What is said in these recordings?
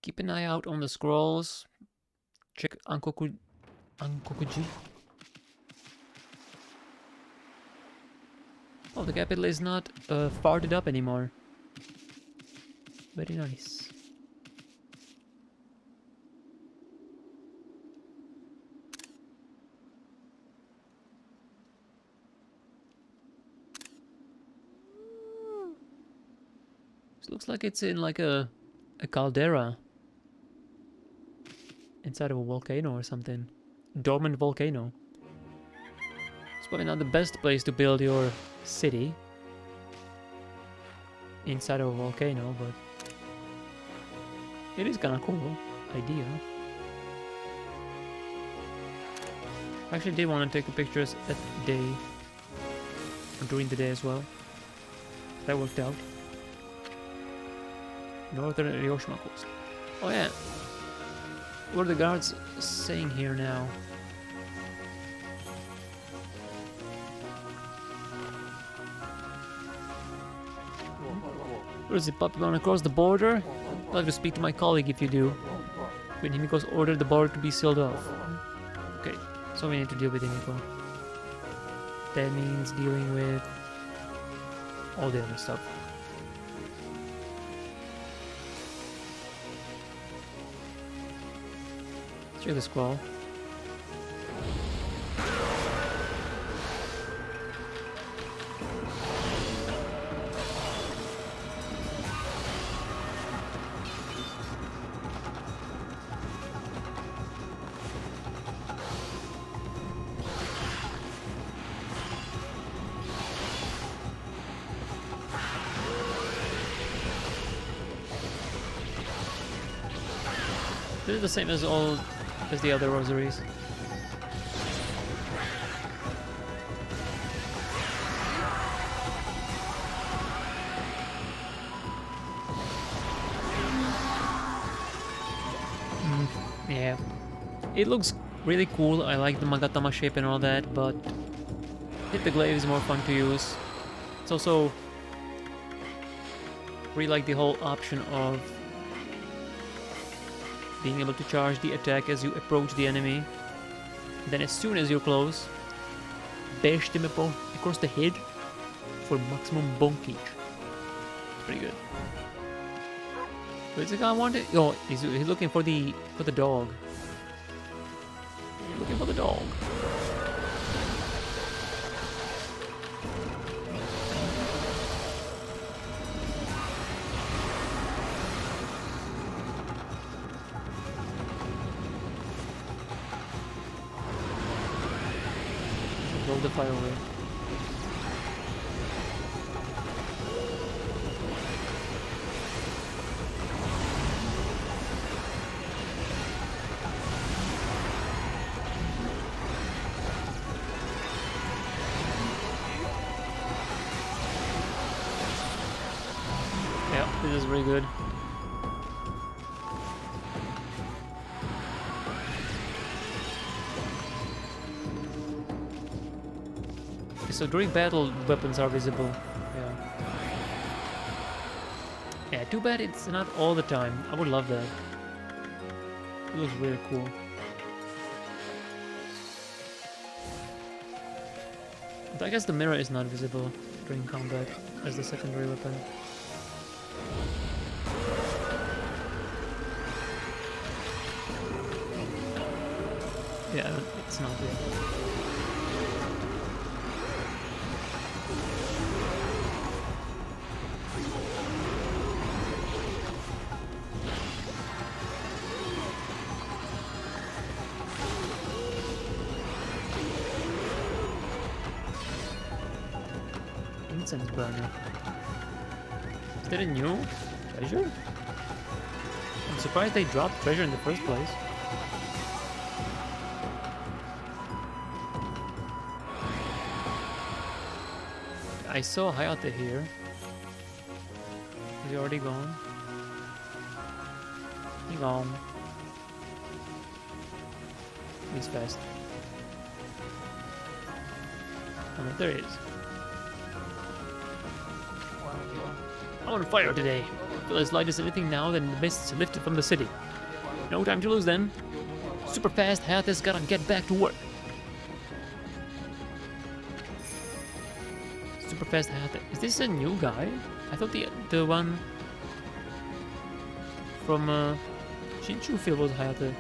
Keep an eye out on the scrolls. Check Ankokuji. Oh, the capital is not farted up anymore. Very nice. This looks like it's in like a caldera. Inside of a volcano or something. Dormant volcano. It's probably not the best place to build your city. Inside of a volcano, but it is kinda cool idea. I actually did want to take pictures at day, or during the day as well. That worked out. Northern Hiroshima coast. Oh yeah. What are the guards saying here now? Where is it? Puppy going across the border? I'll have to speak to my colleague if you do. When Himiko's ordered the border to be sealed off. Okay, so we need to deal with Himiko. That means dealing with all the other stuff. Check the scroll. This is the same as all as the other rosaries. Yeah. It looks really cool. I like the Magatama shape and all that, but hit the glaive is more fun to use. It's also really like the whole option of being able to charge the attack as you approach the enemy. Then as soon as you're close, bash them across the head for maximum bonkage. It's pretty good. Where's the guy wanted? Oh, he's looking for the dog. He's looking for the dog. Roll the fire away. Yeah, this is really good. So during battle, weapons are visible. Yeah. Yeah, too bad it's not all the time. I would love that. It looks really cool. But I guess the mirror is not visible during combat as the secondary weapon. Yeah, it's not there. Incense burner. Is that a new treasure? I'm surprised they dropped treasure in the first place. I saw Hayate here. Is he already gone? He's gone. He's fast. Oh, there he is. I'm on fire today. feel as light as anything now, then the mist's lifted from the city. No time to lose then. Super fast Hayate's gotta get back to work. Super fast Hayate. Is this a new guy? I thought the one from Shinchu was Hayate.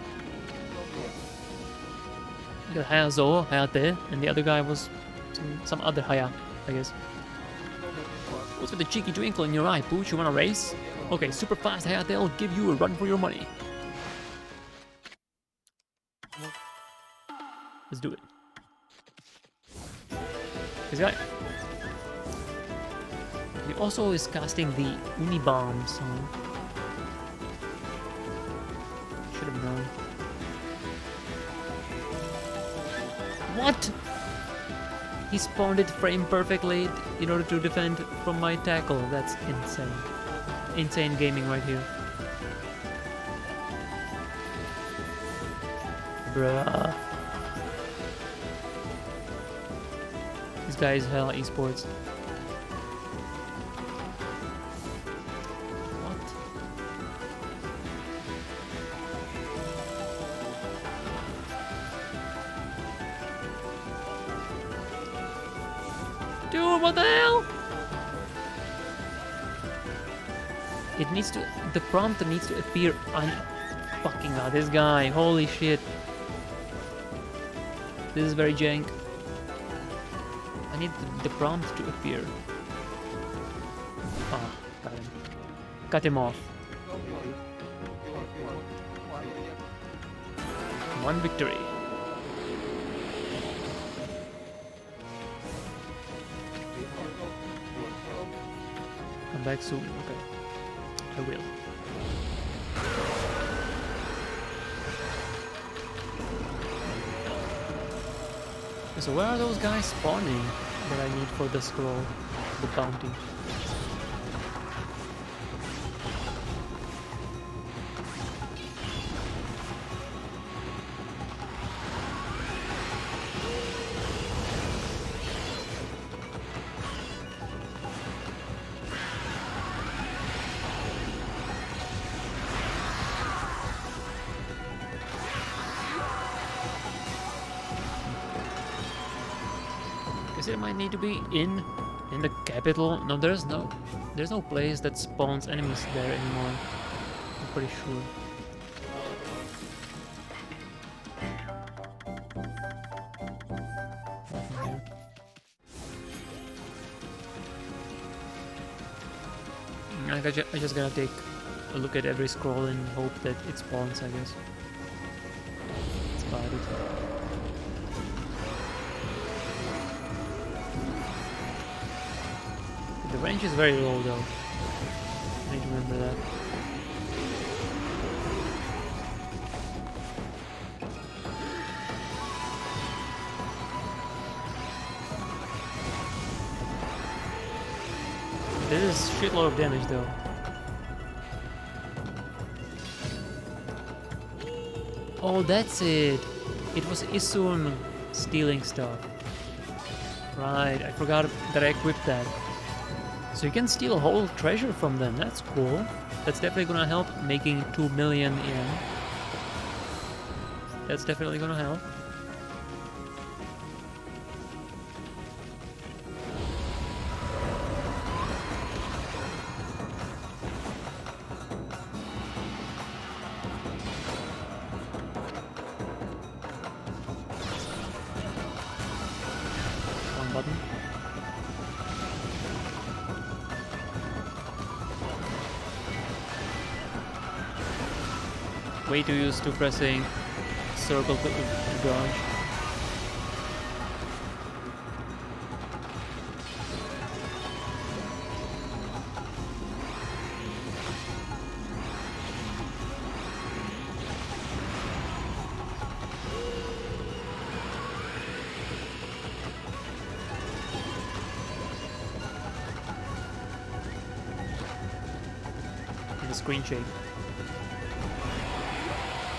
The Hayazo, Hayate, and the other guy was some other Haya, I guess. What's with the cheeky twinkle in your eye, Pooch? You wanna race? Okay, super fast Hayate, I'll give you a run for your money. Let's do it. This guy. He also is casting the Unibomb song. Should have known. What? He spawned it frame perfectly in order to defend from my tackle. That's insane. Insane gaming right here. Bruh. This guy is hella esports. What? Dude, what the hell? It needs to... The prompt needs to appear on... Fucking god, this guy. Holy shit. This is very jank. I need the prompt to appear. Ah, got him. Cut him off. One victory. Come back soon. Okay. I will. So where are those guys spawning that I need for the scroll, the bounty? It might need to be in the capital. No, there's no place that spawns enemies there anymore. I'm pretty sure. I just gotta take a look at every scroll and hope that it spawns, I guess. That's about it. The range is very low though. I need to remember that. This is a shitload of damage though. Oh, that's it. It was Isun stealing stuff. Right, I forgot that I equipped that. So you can steal a whole treasure from them. That's cool. That's definitely gonna help making 2 million yen. That's definitely gonna help. One button. Way too used to pressing circle to dodge. And the screen shake.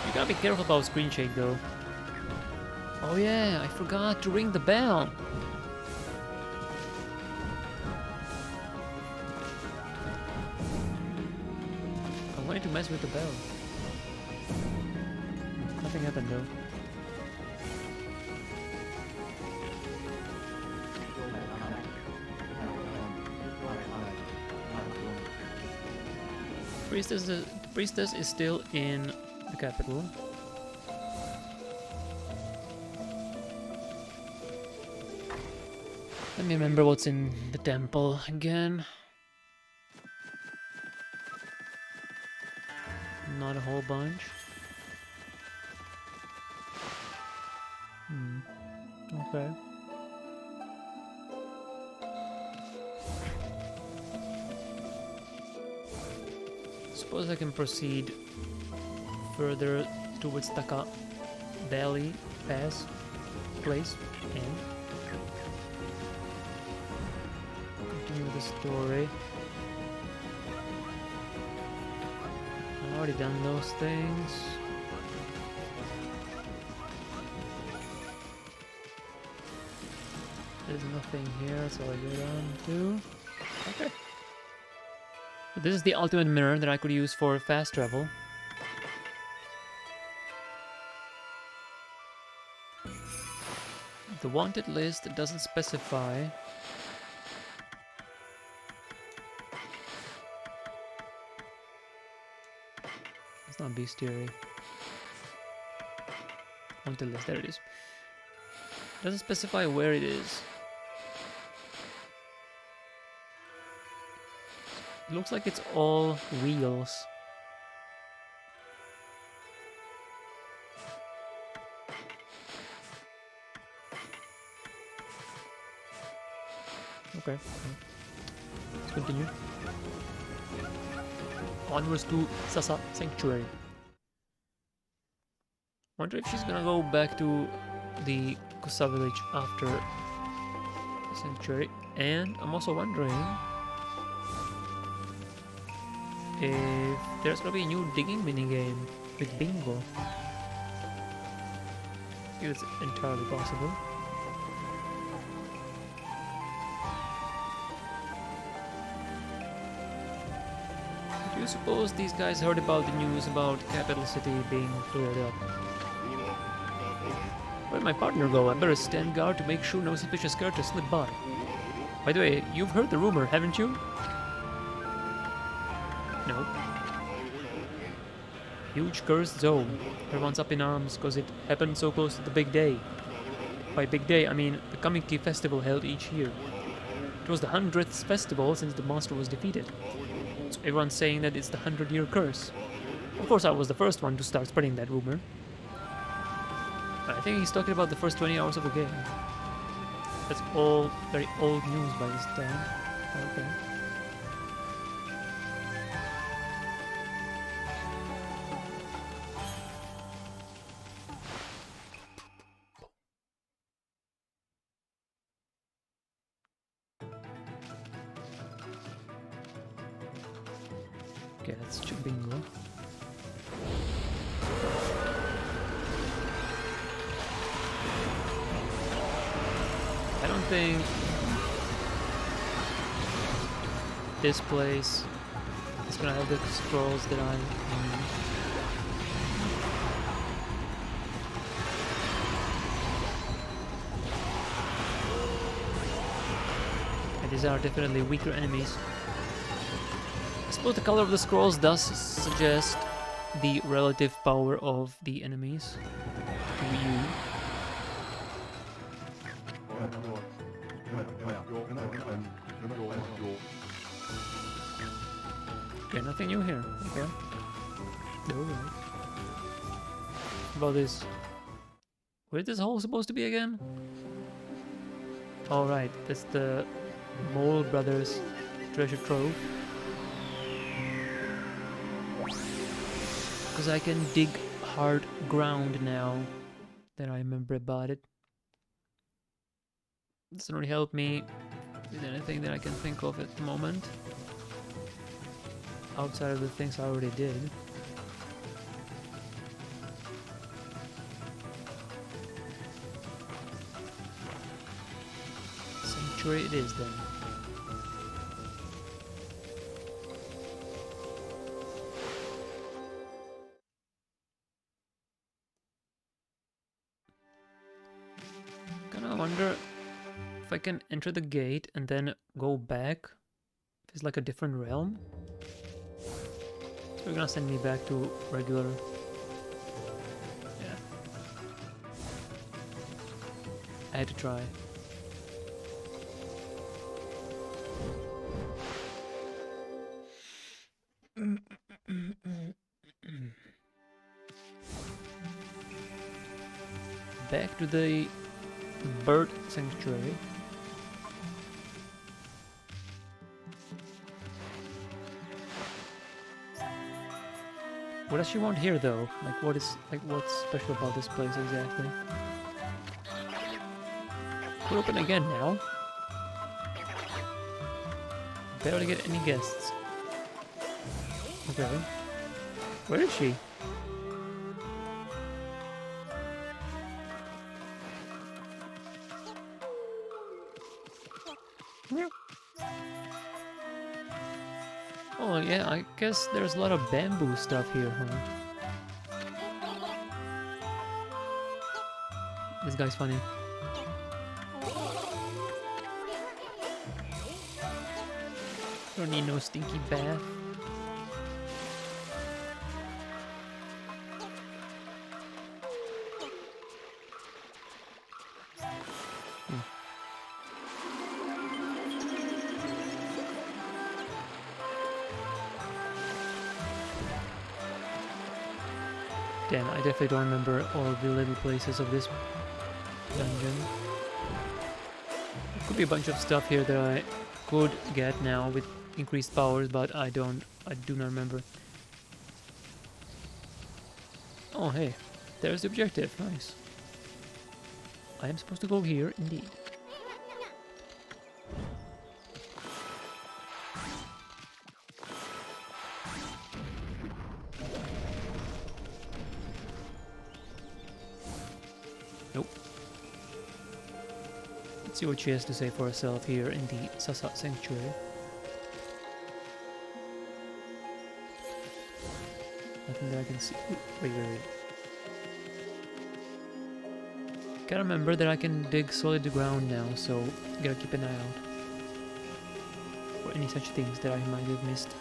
You gotta be careful about screen shake though. Oh yeah, I forgot to ring the bell. mess with the bell. Nothing happened though. The priestess is still in the capital. Let me remember what's in the temple again. Not a whole bunch. Okay. Suppose I can proceed further towards Taka Valley Pass place and continue the story. I've already done those things. There's nothing here, so I go down to... Okay. But this is the ultimate mirror that I could use for fast travel. The wanted list doesn't specify. It's not bestiary. Wanted list, there it is. Doesn't specify where it is. It looks like it's all wheels. Okay. Let's continue. Onwards to Sasa Sanctuary. Wonder if she's gonna go back to the Kusa village after Sanctuary. And I'm also wondering if there's gonna be a new digging minigame with bingo. I think it's entirely possible. Do you suppose these guys heard about the news about Capital City being cleared up? Where'd my partner go? I better stand guard to make sure no suspicious characters slip by. By the way, you've heard the rumor, haven't you? No. Huge cursed zone. Everyone's up in arms because it happened so close to the big day. By big day, I mean the Kamiki festival held each year. It was the 100th festival since the monster was defeated. So everyone's saying that it's the 100-year curse. Of course, I was the first one to start spreading that rumor. I think he's talking about the first 20 hours of the game. That's all very old news by this time. Okay. Okay, let's check bingo. I don't think this place is gonna have the scrolls that I need. And these are definitely weaker enemies. I suppose the color of the scrolls does suggest the relative power of the enemies to you. Okay, nothing new here. Okay. Alright. About this. Where's this hole supposed to be again? Alright, that's the Mole Brothers treasure trove. Because I can dig hard ground now that I remember about it. Doesn't really help me with anything that I can think of at the moment. Outside of the things I already did. Sanctuary it is then. wonder if I can enter the gate and then go back. If it's like a different realm. So you're gonna send me back to regular. Yeah. I had to try. Back to the bird sanctuary. What does she want here, though? Like, what's special about this place exactly? We're open again now. Barely get any guests. Okay. Where is she? Oh yeah, I guess there's a lot of bamboo stuff here, huh? This guy's funny. Don't need no stinky bath. Damn, I definitely don't remember all the little places of this dungeon. There could be a bunch of stuff here that I could get now with increased powers, but I do not remember. Oh hey, there's the objective, nice. I am supposed to go here, indeed. Nope. Let's see what she has to say for herself here in the Sasa Sanctuary. Nothing that I can see. Ooh, wait. Gotta remember that I can dig solid ground now, so gotta keep an eye out for any such things that I might have missed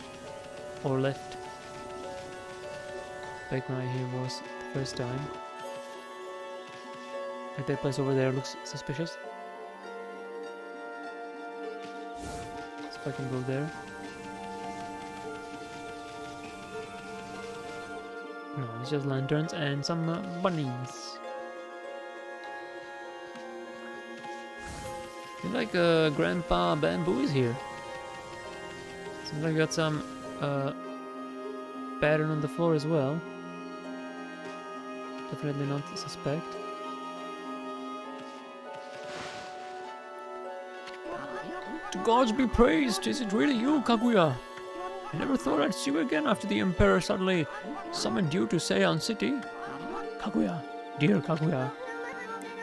or left back when I here was the first time. Like that place over there looks suspicious. So if I can go there. No, it's just lanterns and some bunnies. Seems like Grandpa Bamboo is here. Seems like I got some pattern on the floor as well. Definitely not suspect. To gods be praised! Is it really you, Kaguya? I never thought I'd see you again after the Emperor suddenly summoned you to Seian City. Kaguya, dear Kaguya.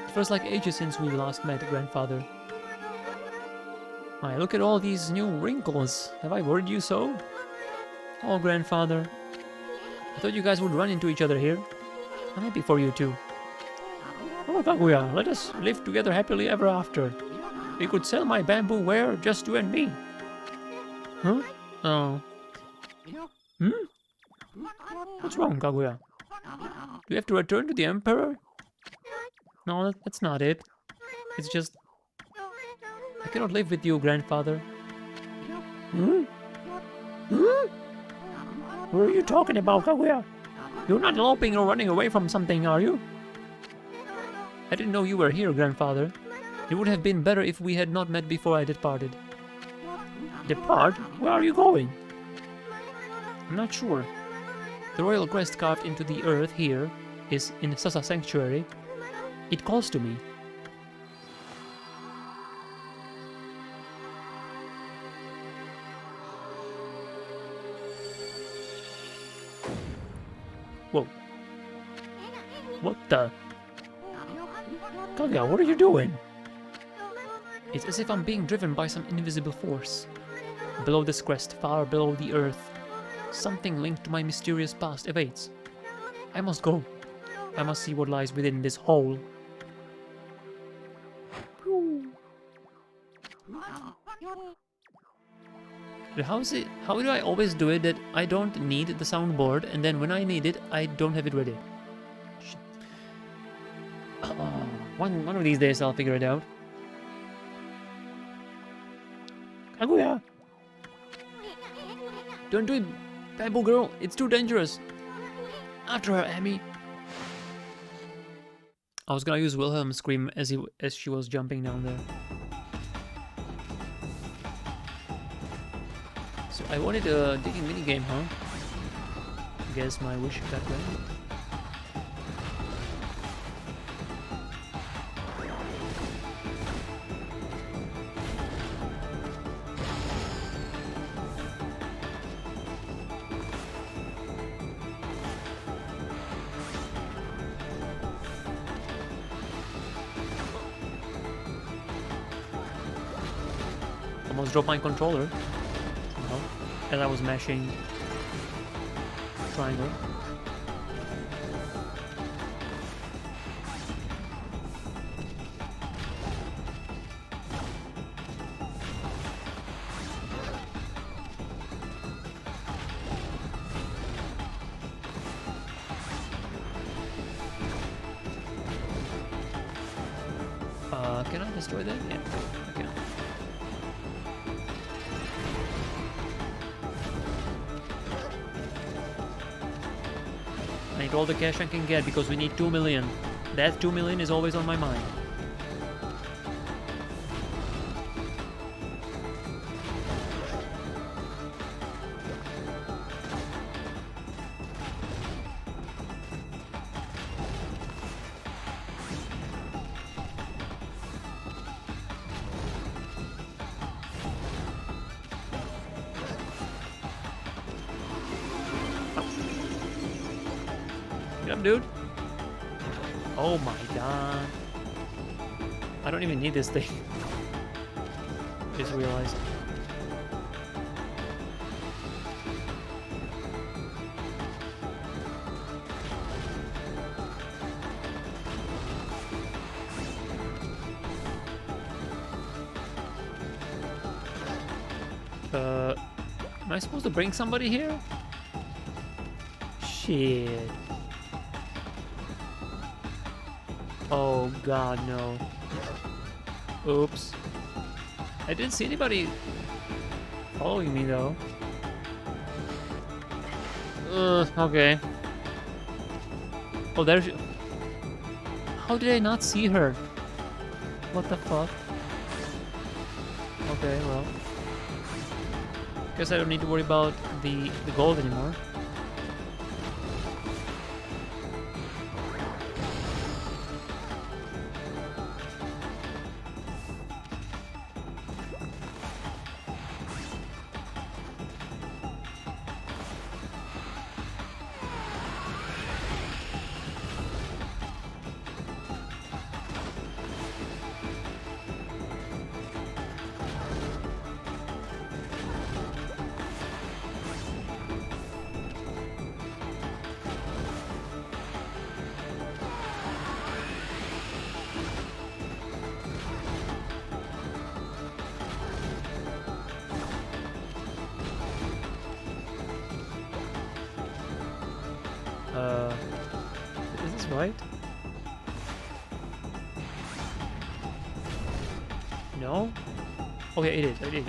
It feels like ages since we last met, Grandfather. My, look at all these new wrinkles. Have I worried you so? Oh, Grandfather. I thought you guys would run into each other here. I'm happy for you too. Oh, Kaguya, let us live together happily ever after. We could sell my bamboo ware, just you and me. Huh? Oh. What's wrong, Kaguya? Do you have to return to the Emperor? No, that's not it. It's just... I cannot live with you, Grandfather. What are you talking about, Kaguya? You're not eloping or running away from something, are you? I didn't know you were here, Grandfather. It would have been better if we had not met before I departed. Depart? Where are you going? I'm not sure. The royal crest carved into the earth here is in Sasa Sanctuary. It calls to me. Whoa. What the? Kaguya, what are you doing? It's as if I'm being driven by some invisible force. Below this crest, far below the earth, something linked to my mysterious past awaits. I must go. I must see what lies within this hole. Dude, how is it? How do I always do it that I don't need the soundboard, and then when I need it, I don't have it ready? Shit. One of these days I'll figure it out. Kaguya! Don't do it, bamboo girl. It's too dangerous. After her, Amy. I was gonna use Wilhelm's scream as she was jumping down there. So I wanted a digging minigame, huh? Guess my wish got granted. Almost dropped my controller somehow as I was mashing triangle. Can I destroy that? Yeah, I can. I need all the cash I can get because we need 2 million. That 2 million is always on my mind. Get up, dude. Oh my god. I don't even need this thing. I just realized. Am I supposed to bring somebody here? Shit. Oh god, no. Oops. I didn't see anybody following me though. Okay. Oh, there's... How did I not see her? What the fuck? Okay, well. Guess I don't need to worry about the gold anymore. Is this right? No? Oh yeah, it is. It is.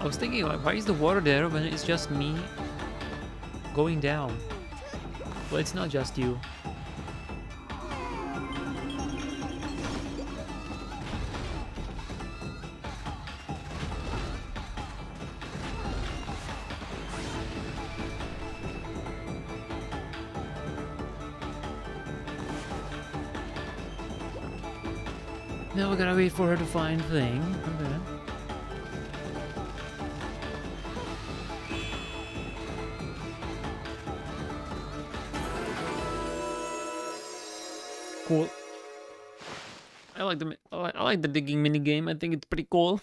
I was thinking, like, why is the water there when it's just me going down? Well, it's not just you. Now we gotta wait for her to find thing. Okay. cool. I like the digging mini game. I think it's pretty cool.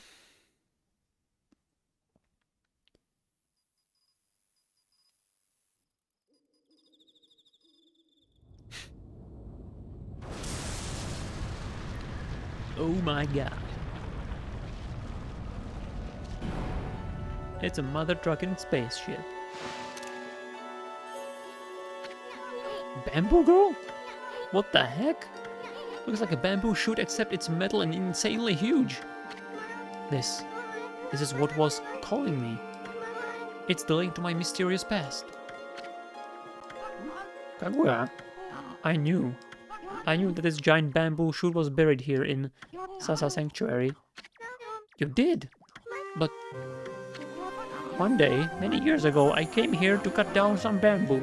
Oh my god. It's a mother trucking spaceship. Bamboo girl? What the heck? Looks like a bamboo shoot except it's metal and insanely huge. This is what was calling me. It's the link to my mysterious past. Kaguya, I knew that this giant bamboo shoot was buried here in Sasa Sanctuary. You did? But one day, many years ago, I came here to cut down some bamboo.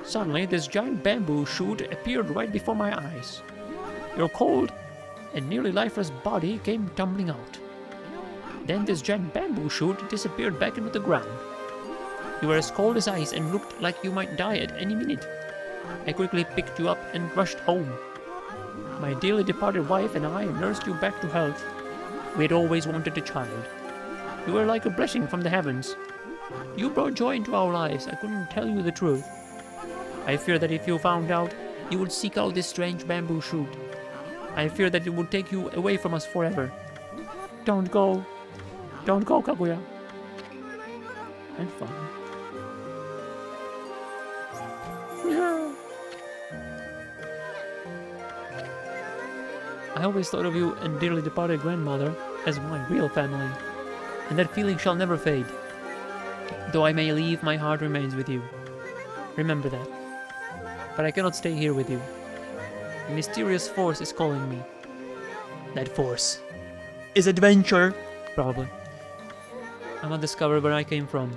Suddenly, this giant bamboo shoot appeared right before my eyes. Your cold and nearly lifeless body came tumbling out. Then this giant bamboo shoot disappeared back into the ground. You were as cold as ice and looked like you might die at any minute. I quickly picked you up and rushed home. My dearly departed wife and I nursed you back to health. We had always wanted a child. You were like a blessing from the heavens. You brought joy into our lives. I couldn't tell you the truth. I fear that if you found out, you would seek out this strange bamboo shoot. I fear that it would take you away from us forever. Don't go. Don't go, Kaguya. I'm fine. Yeah. I always thought of you and dearly departed grandmother as my real family, and that feeling shall never fade. Though I may leave, my heart remains with you. Remember that. But I cannot stay here with you. A mysterious force is calling me. That force is adventure, probably. I must discover where I came from.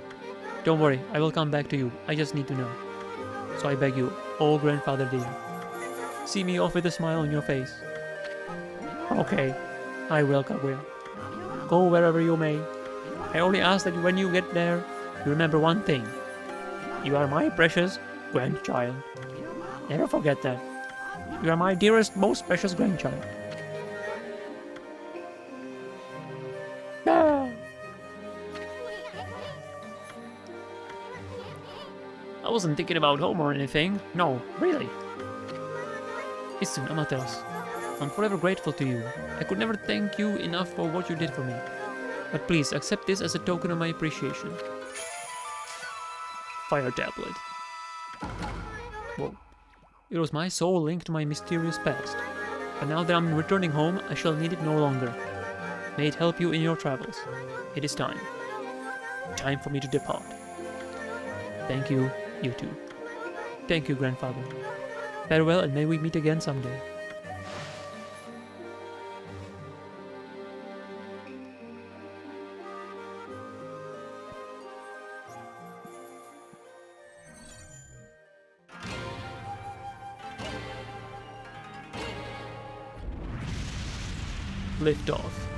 Don't worry, I will come back to you. I just need to know. So I beg you, oh grandfather dear, see me off with a smile on your face. Okay, I will, Kaguya. Go wherever you may. I only ask that when you get there, you remember one thing. You are my precious grandchild. Never forget that. You are my dearest, most precious grandchild. Ah. I wasn't thinking about home or anything. No, really. Listen, Amaterasu. I'm forever grateful to you. I could never thank you enough for what you did for me. But please, accept this as a token of my appreciation. Fire tablet. Whoa. It was my soul link to my mysterious past. But now that I'm returning home, I shall need it no longer. May it help you in your travels. It is time. Time for me to depart. Thank you, you too. Thank you, grandfather. Farewell, and may we meet again someday. Lift off.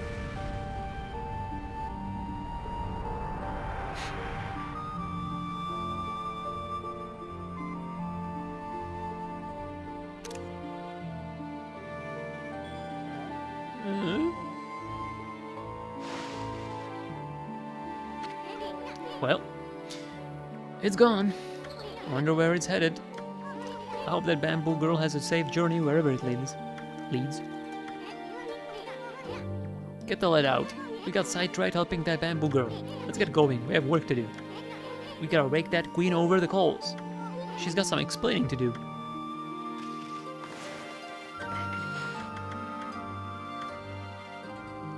Well, it's gone. Wonder where it's headed. I hope that bamboo girl has a safe journey wherever it leads. Get the lead out. We got sidetracked helping that bamboo girl. Let's get going. We have work to do. We gotta rake that queen over the coals. She's got some explaining to do.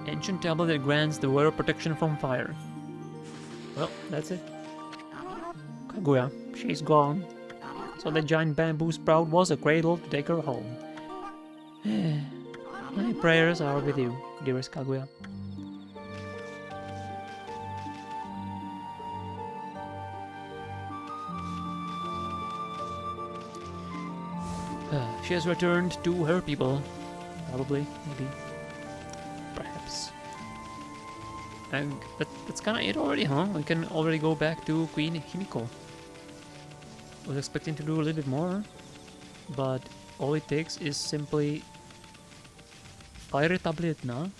Ancient tablet that grants the wearer protection from fire. Well, that's it. Kaguya, she's gone. So that giant bamboo sprout was a cradle to take her home. My prayers are with you, dearest Kaguya. She has returned to her people. Probably, maybe. Perhaps. And that's kinda it already, huh? We can already go back to Queen Himiko. Was expecting to do a little bit more, but all it takes is simply fire tabletna.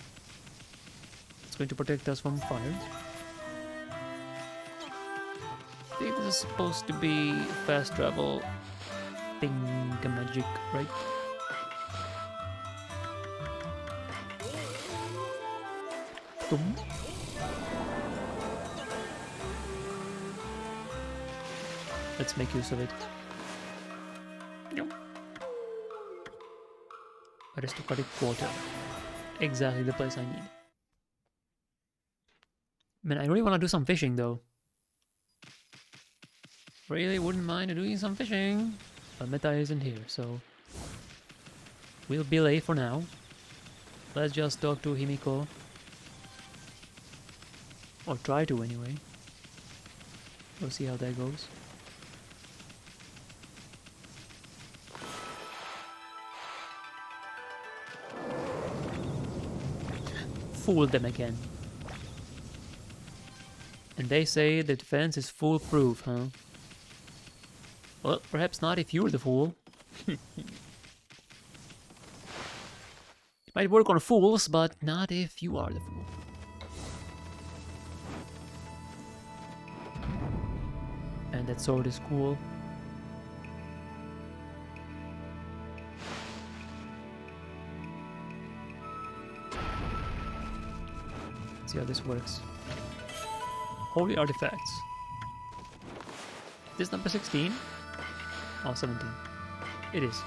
It's going to protect us from fire. I think this is supposed to be fast travel thingamagic, right? Boom. Let's make use of it. Aristocratic quarter. Exactly the place I need. Man, I really want to do some fishing though. Really wouldn't mind doing some fishing. But Meta isn't here, so we'll be late for now. Let's just talk to Himiko. Or try to anyway. We'll see how that goes. Fool them again. And they say the defense is foolproof, huh? Well, perhaps not if you're the fool. It might work on fools, but not if you are the fool. And that sword is cool. Let's see how this works. Holy artifacts. Is this number 16? Oh, 17. It is.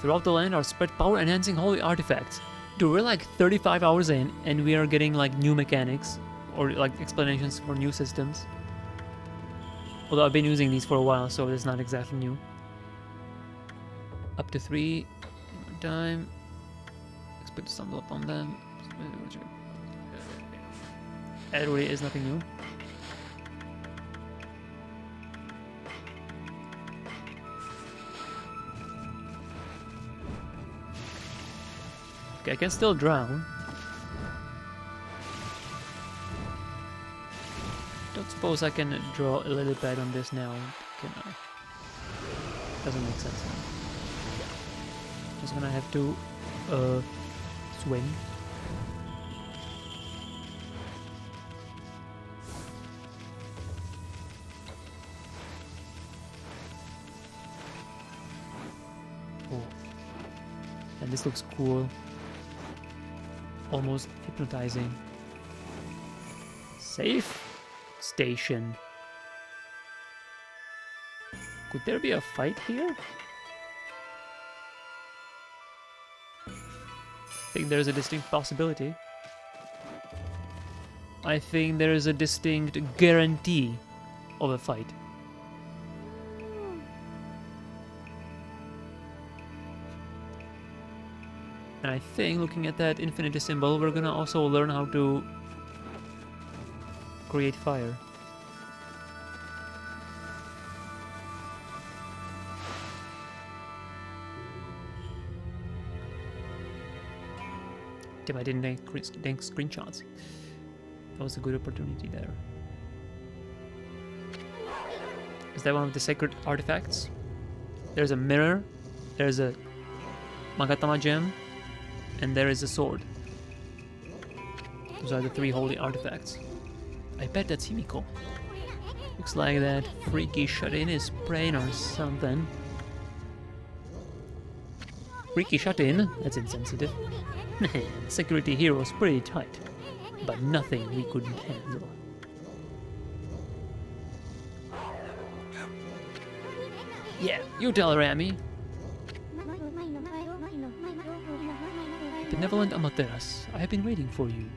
Throughout the land are spread power enhancing holy artifacts. Dude, we're like 35 hours in and we are getting like new mechanics or like explanations for new systems. Although I've been using these for a while, so it's not exactly new. Up to 3 time. Expect to stumble upon them. It really is nothing new. Okay, I can still drown. Don't suppose I can draw a little bit on this now, can I? Doesn't make sense. Just gonna have to swim. Oh. And this looks cool. Almost hypnotizing. Safe station. Could there be a fight here? I think there's a distinct possibility. I think there is a distinct guarantee of a fight. And I think, looking at that infinity symbol, we're gonna also learn how to create fire. Damn, I didn't take screenshots. That was a good opportunity there. Is that one of the sacred artifacts? There's a mirror, there's a Magatama gem, and there is a sword. Those are the 3 holy artifacts. I bet that's Himiko. Looks like that freaky shut-in is praying or something. Freaky shut-in? That's insensitive. Security here was pretty tight, but nothing we couldn't handle. Yeah, you tell her, Amy. Benevolent Amaterasu, I have been waiting for you.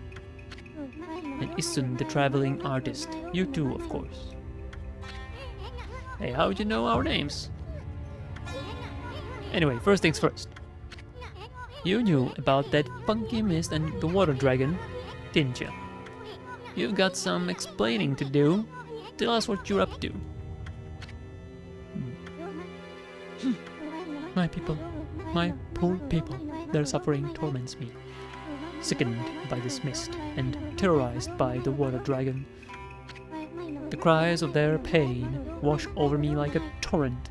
And Isun, the traveling artist. You too, of course. Hey, how'd you know our names? Anyway, first things first. You knew about that funky mist and the water dragon, didn't you? You've got some explaining to do. Tell us what you're up to. My people, my poor people, their suffering torments me. Sickened by this mist and terrorized by the water dragon. The cries of their pain wash over me like a torrent.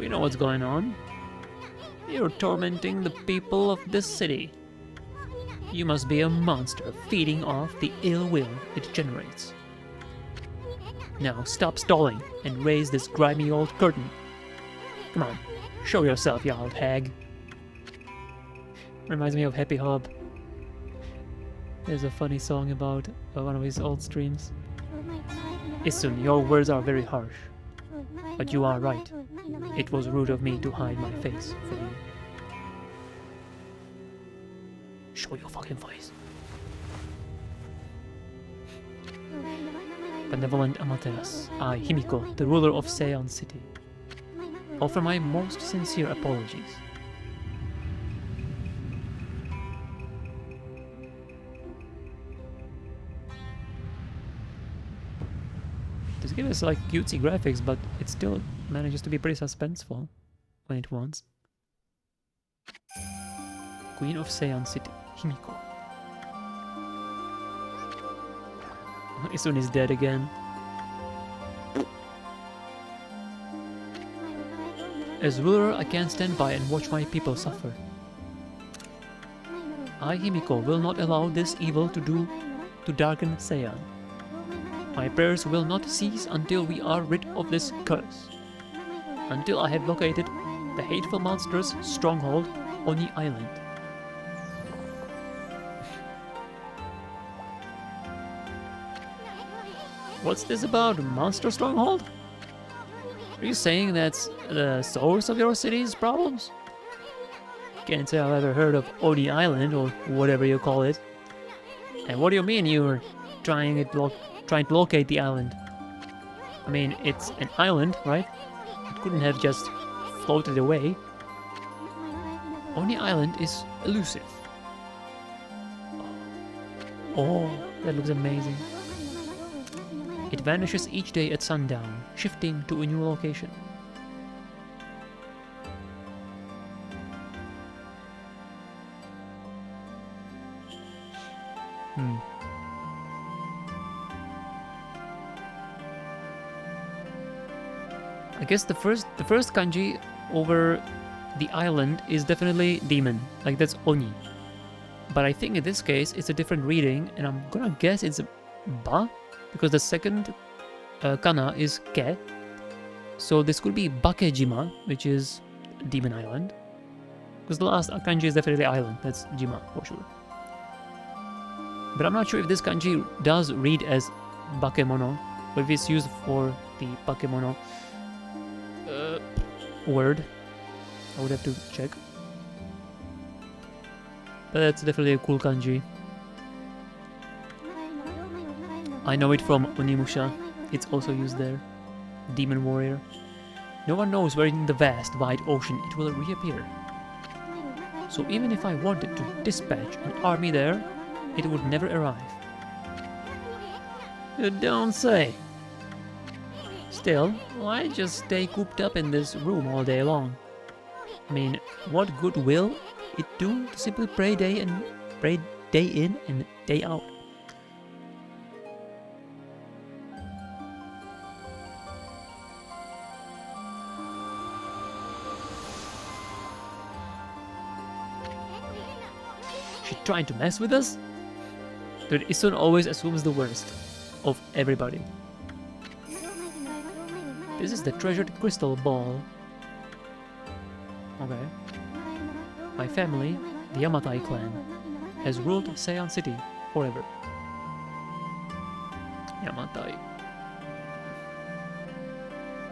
We know what's going on. You're tormenting the people of this city. You must be a monster feeding off the ill will it generates. Now stop stalling and raise this grimy old curtain. Come on, show yourself, you old hag. Reminds me of Happy Hob. There's a funny song about one of his old streams. Isun, your words are very harsh. But you are right. It was rude of me to hide my face from you. Show your fucking face. Benevolent Amaterasu, I, Himiko, the ruler of Seion City, offer my most sincere apologies. This game is like cutesy graphics, but it still manages to be pretty suspenseful when it wants. Queen of Seion City, Himiko. Isun is dead again. As ruler, I can't stand by and watch my people suffer. I, Himiko, will not allow this evil to darken Seion. My prayers will not cease until we are rid of this curse. Until I have located the hateful monster's stronghold, Oni Island. What's this about? Monster stronghold? Are you saying that's the source of your city's problems? Can't say I've ever heard of Oni Island or whatever you call it. And what do you mean you're trying to locate the island? I mean, it's an island, right? It couldn't have just floated away. Oni Island is elusive. Oh, that looks amazing. It vanishes each day at sundown, shifting to a new location. I guess the first kanji over the island is definitely demon, like that's Oni. But I think in this case it's a different reading, and I'm gonna guess it's Ba, because the second kana is Ke. So this could be Bakejima, which is Demon Island. Because the last kanji is definitely island, that's Jima for sure. But I'm not sure if this kanji does read as Bakemono, or if it's used for the Bakemono word. I would have to check. But that's definitely a cool kanji. I know it from Onimusha. It's also used there. Demon warrior. No one knows where in the vast, wide ocean it will reappear. So even if I wanted to dispatch an army there, it would never arrive. You don't say. Still, why just stay cooped up in this room all day long? I mean, what good will it do to simply pray day in and day out? She trying to mess with us? Dude, Isun always assumes the worst of everybody. This is the treasured crystal ball. Okay. My family, the Yamatai clan, has ruled Seion City forever. Yamatai.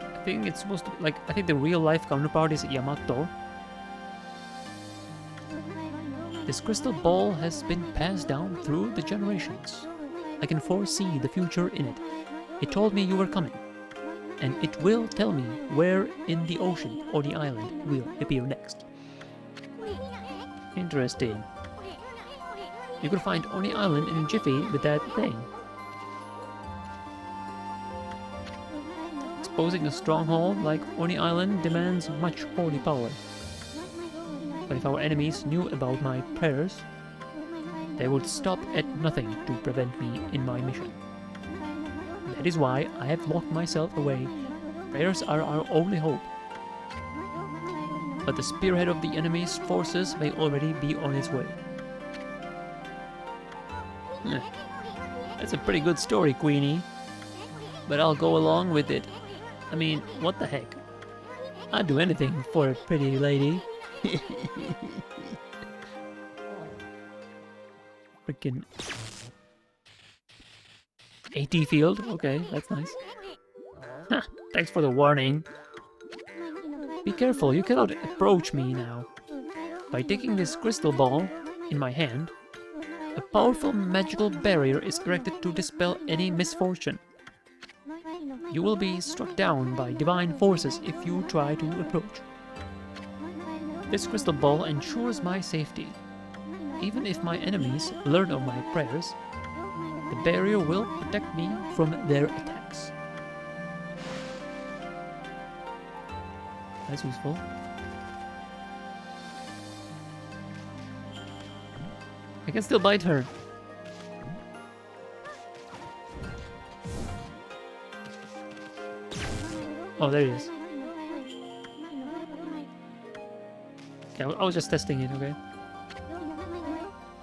I think it's supposed to be like, I think the real life counterpart is Yamato. This crystal ball has been passed down through the generations. I can foresee the future in it. It told me you were coming. And it will tell me where in the ocean or the island will appear next. Interesting. You could find Oni Island in a jiffy with that thing. Exposing a stronghold like Oni Island demands much holy power. But if our enemies knew about my prayers, they would stop at nothing to prevent me in my mission. That is why I have locked myself away. Prayers are our only hope. but the spearhead of the enemy's forces may already be on its way. That's a pretty good story, Queenie. But I'll go along with it. I mean, what the heck? I'd do anything for a pretty lady. Freaking AT field? Okay, that's nice. Thanks for the warning. Be careful, you cannot approach me now. By taking this crystal ball in my hand, a powerful magical barrier is erected to dispel any misfortune. You will be struck down by divine forces if you try to approach. This crystal ball ensures my safety. Even if my enemies learn of my prayers, the barrier will protect me from their attacks. That's useful. I can still bite her. Oh, there he is. Okay, I was just testing it, okay?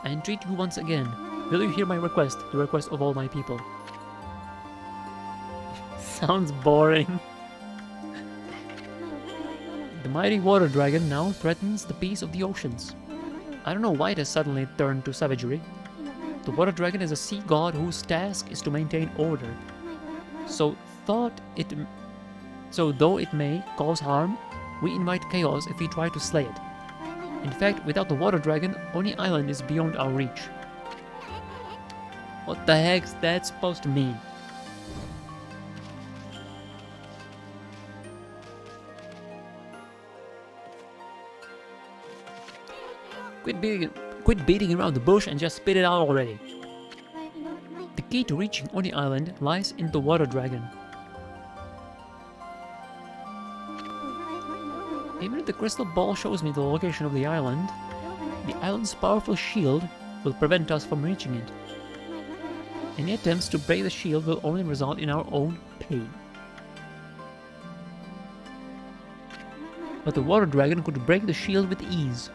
I entreat you once again. Will you hear my request, the request of all my people? Sounds boring. The mighty water dragon now threatens the peace of the oceans. I don't know why it has suddenly turned to savagery. The water dragon is a sea god whose task is to maintain order. So though it may cause harm, we invite chaos if we try to slay it. In fact, without the water dragon, Oni Island is beyond our reach. What the heck's that supposed to mean? Quit beating around the bush and just spit it out already. The key to reaching Oni Island lies in the water dragon. Even if the crystal ball shows me the location of the island's powerful shield will prevent us from reaching it. Any attempts to break the shield will only result in our own pain. But the water dragon could break the shield with ease.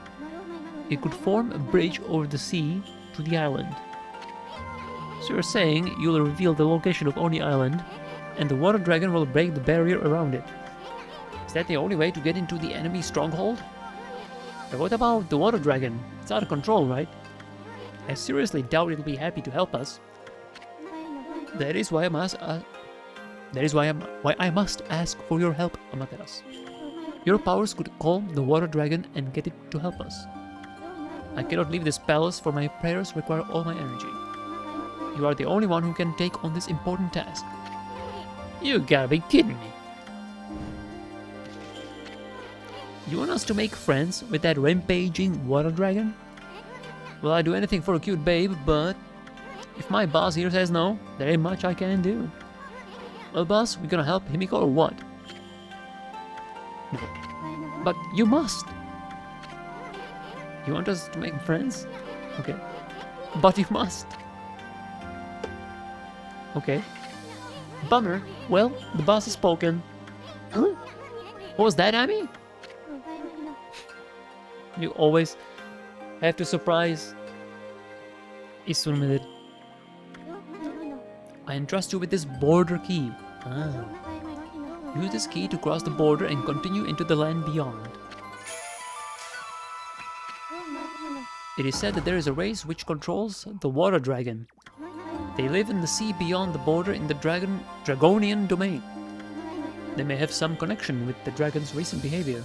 It could form a bridge over the sea to the island. So you're saying you'll reveal the location of Oni Island, and the water dragon will break the barrier around it. Is that the only way to get into the enemy stronghold? But what about the water dragon? It's out of control, right? I seriously doubt it'll be happy to help us. That is why I must ask for your help, Amaterasu. Your powers could calm the water dragon and get it to help us. I cannot leave this palace, for my prayers require all my energy. You are the only one who can take on this important task. You gotta be kidding me. You want us to make friends with that rampaging water dragon? Well, I'd do anything for a cute babe, but if my boss here says no, there ain't much I can do. Well, boss, we gonna help Himiko or what? No. But you must. You want us to make friends? Okay. But you must. Okay. Bummer. Well, the boss has spoken. Huh? What was that, Amy? You always have to surprise Isun with it. I entrust you with this border key. Use this key to cross the border and continue into the land beyond. It is said that there is a race which controls the water dragon. They live in the sea beyond the border in the Dragonian domain. They may have some connection with the dragon's recent behavior.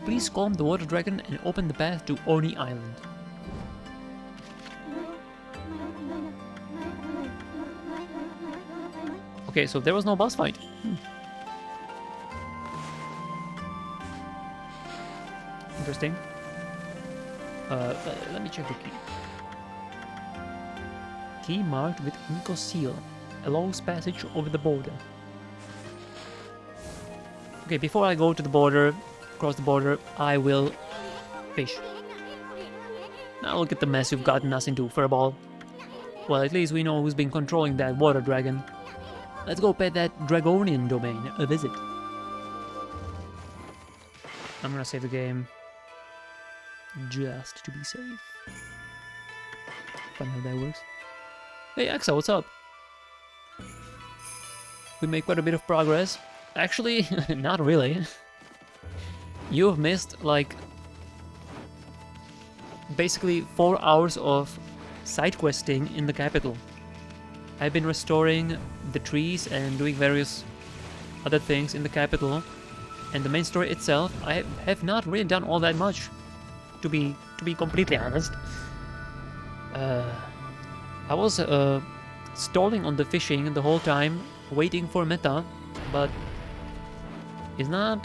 Please calm the water dragon and open the path to Oni Island. Okay, so there was no boss fight. Interesting. Let me check the key. Key marked with Himiko's seal allows passage over the border. Okay, before I go to the border, cross the border, I will fish. Now look at the mess you've gotten us into, Furball. Well, at least we know who's been controlling that water dragon. Let's go pay that Dragonian domain a visit. I'm gonna save the game just to be safe. Funny how that works. Hey Axa, what's up? We made quite a bit of progress. Actually, not really. You've missed like basically 4 hours of side questing in the capital. I've been restoring the trees and doing various other things in the capital, and the main story itself, I have not really done all that much, to be completely honest. I was stalling on the fishing the whole time, waiting for Meta, but he's not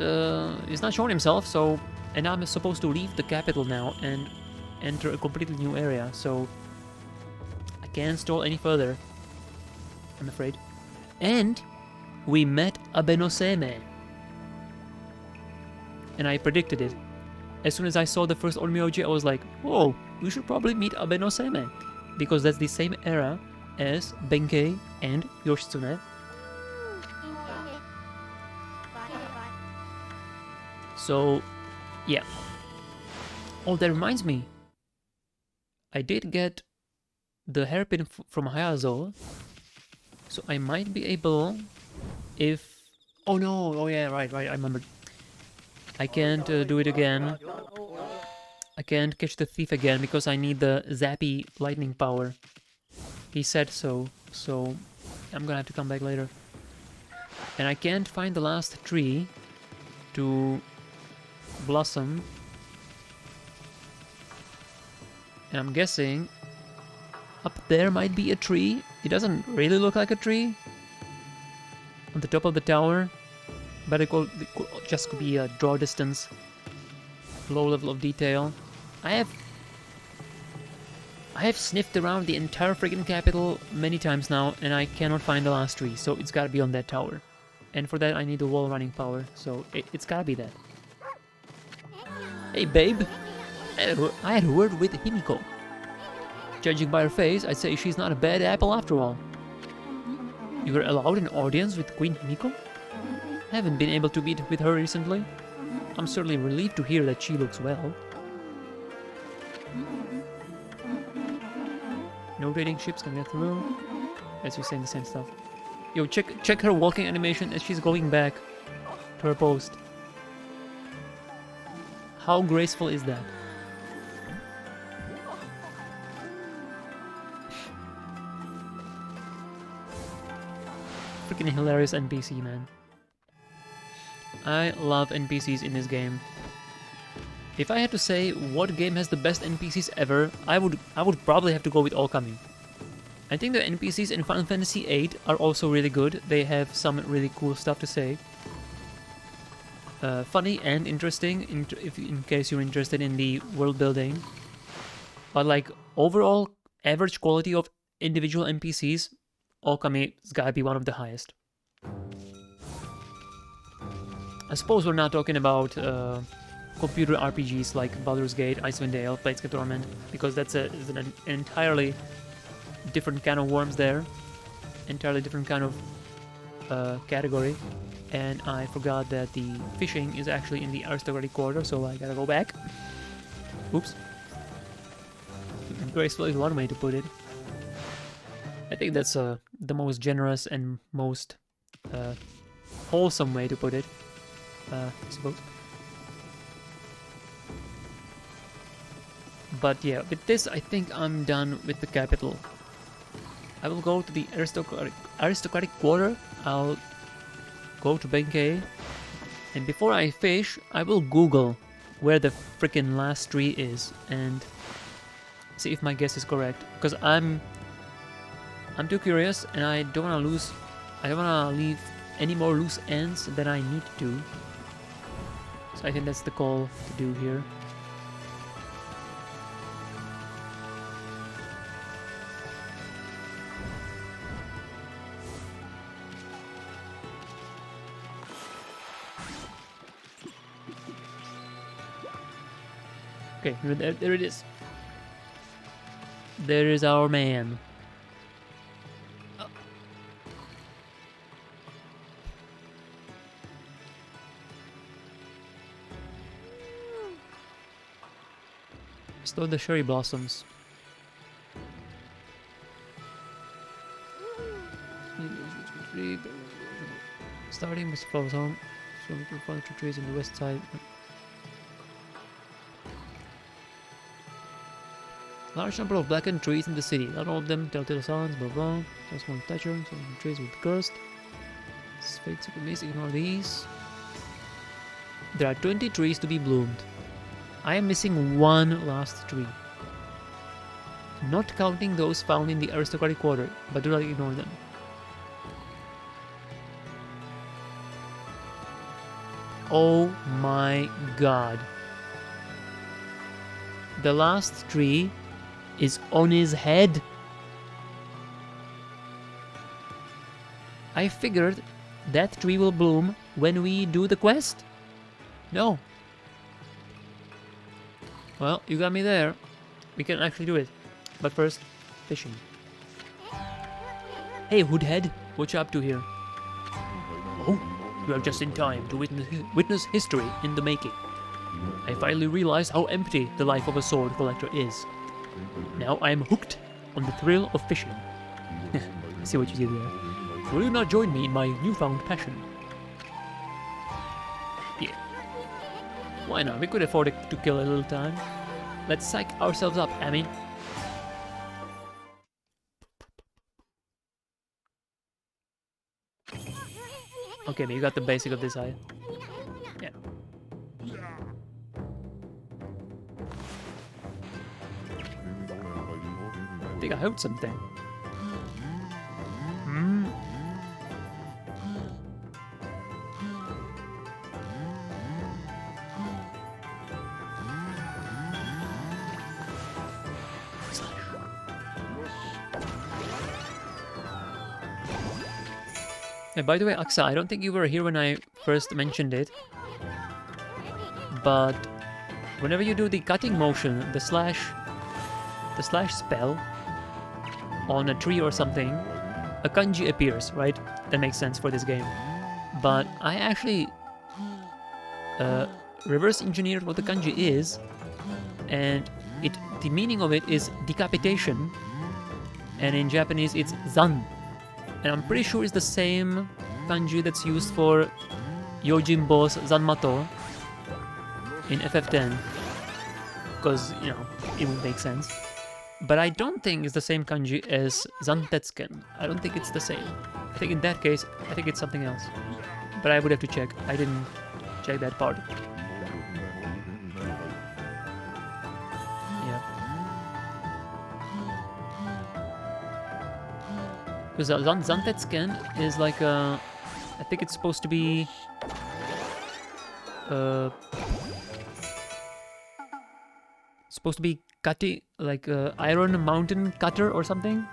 showing himself. So, and I'm supposed to leave the capital now and enter a completely new area. So I can't stall any further, I'm afraid. And we met Abenoseme. And I predicted it. As soon as I saw the first Onmyoji, I was like, whoa, we should probably meet Abenoseme. Because that's the same era as Benkei and Yoshitsune. So, yeah. Oh, that reminds me. I did get the hairpin from Hayazo. So I might be able, if... Oh no, oh yeah, right, I remembered. I can't do it again. I can't catch the thief again because I need the zappy lightning power. He said so, so I'm gonna have to come back later. And I can't find the last tree to blossom. And I'm guessing up there might be a tree. It doesn't really look like a tree on the top of the tower, but it could just be a draw distance, low level of detail. I have sniffed around the entire friggin' capital many times now, and I cannot find the last tree, so it's gotta be on that tower. And for that I need the wall running power, so it's gotta be that. Hey babe! I had a word with Himiko. Judging by her face, I'd say she's not a bad apple after all. You were allowed an audience with Queen Himiko? I haven't been able to meet with her recently. I'm certainly relieved to hear that she looks well. No trading ships can get through. As you're saying the same stuff. Yo, check her walking animation as she's going back to her post. How graceful is that? Freaking hilarious NPC, man. I love NPCs in this game. If I had to say what game has the best NPCs ever, I would probably have to go with Okami. I think the NPCs in Final Fantasy VIII are also really good. They have some really cool stuff to say. Funny and interesting, in case you're interested in the world building. But like overall average quality of individual NPCs, Okami's gotta be one of the highest. I suppose we're not talking about computer RPGs like Baldur's Gate, Icewind Dale, Planescape Torment, because that's an entirely different kind of worms there, entirely different kind of category. And I forgot that the fishing is actually in the aristocratic quarter, so I gotta go back. Oops. Graceful is one way to put it. I think that's the most generous and most wholesome way to put it, I suppose. But yeah, with this I think I'm done with the capital. I will go to the aristocratic quarter, I'll go to Benkei, and before I fish, I will Google where the freaking last tree is and see if my guess is correct. Because I'm too curious and I don't wanna leave any more loose ends than I need to. So I think that's the call to do here. Okay, there it is. There is our man. Explore the cherry blossoms. Starting with Flowers Home. So we can find 2 trees on the west side. Large number of blackened trees in the city. Not all of them telltale signs, blah blah. Just one stature, some trees with cursed. Fate super amazing, ignore these. There are 20 trees to be bloomed. I am missing one last tree. Not counting those found in the aristocratic quarter, but do not ignore them. Oh my god. The last tree is on his head. I figured that tree will bloom when we do the quest. No. Well, you got me there. We can actually do it. But first, fishing. Hey, Hoodhead, what you up to here? Oh, you are just in time to witness history in the making. I finally realized how empty the life of a sword collector is. Now I am hooked on the thrill of fishing. I see what you did there. Will you not join me in my newfound passion? Yeah. Why not? We could afford to kill a little time. Let's psych ourselves up, Amy. Okay, but you got the basic of this eye. Yeah. I think I heard something. And by the way, Aksa, I don't think you were here when I first mentioned it, but whenever you do the cutting motion, the slash spell on a tree or something, a kanji appears, right? That makes sense for this game. But I actually reverse engineered what the kanji is, and the meaning of it is decapitation, and in Japanese it's zan. And I'm pretty sure it's the same kanji that's used for Yojimbo's Zanmato in FF10. Because, you know, it would make sense. But I don't think it's the same kanji as Zantetsuken. I don't think it's the same. I think in that case, I think it's something else. But I would have to check. I didn't check that part. Because Zantetsuken is like a... I think it's supposed to be... supposed to be cutting... like iron mountain cutter or something?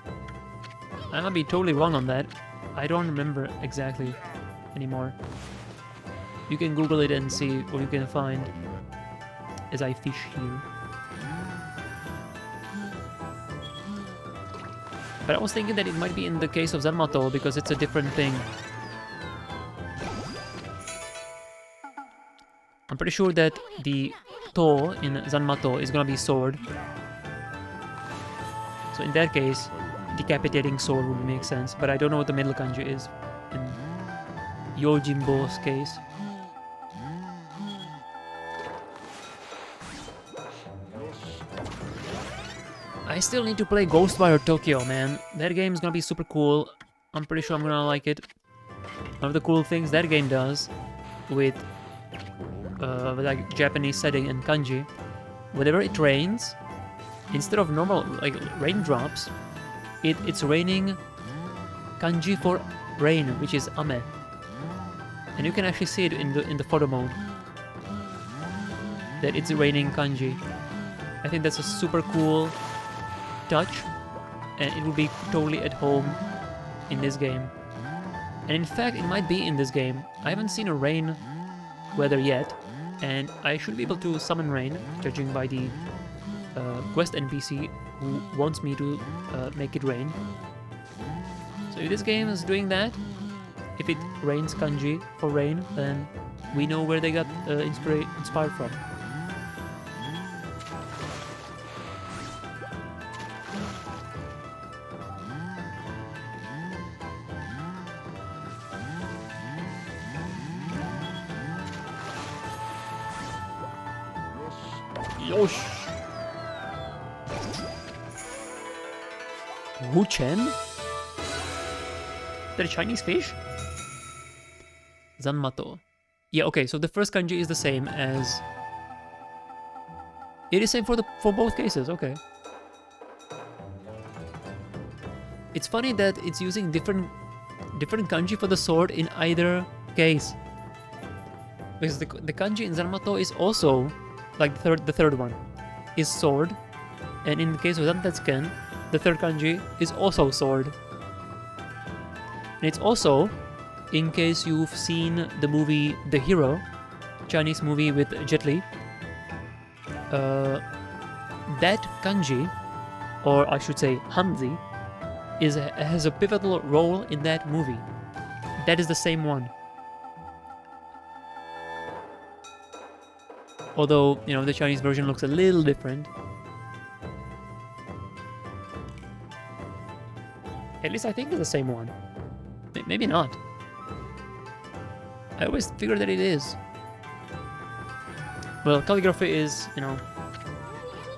I might be totally wrong on that. I don't remember exactly anymore. You can Google it and see what you can find as I fish here. But I was thinking that it might be in the case of Zanmato because it's a different thing. I'm pretty sure that the to in Zanmato is gonna be sword. So in that case, decapitating sword would make sense. But I don't know what the middle kanji is in Yojimbo's case. I still need to play Ghostwire Tokyo, man. That game's gonna be super cool. I'm pretty sure I'm gonna like it. One of the cool things that game does with like Japanese setting and kanji, whenever it rains, instead of normal like raindrops, it's raining kanji for rain, which is ame, and you can actually see it in the photo mode that it's raining kanji. I think that's a super cool touch, and it will be totally at home in this game. And in fact, it might be in this game. I haven't seen a rain weather yet, and I should be able to summon rain, judging by the quest NPC who wants me to make it rain. So if this game is doing that, if it rains kanji for rain, then we know where they got inspired from. Yosh. Wuchen? Is that a Chinese fish? Zanmato. Yeah, okay, so the first kanji is the same as... It is same for both cases, okay. It's funny that it's using different kanji for the sword in either case. Because the kanji in Zanmato is also, like the third one, is sword. And in the case of Zantetsuken, the third kanji is also sword. And it's also, in case you've seen the movie The Hero, Chinese movie with Jet Li, that kanji, or I should say Hanzi, has a pivotal role in that movie. That is the same one. Although, you know, the Chinese version looks a little different. At least I think it's the same one. Maybe not. I always figure that it is. Well, calligraphy is, you know...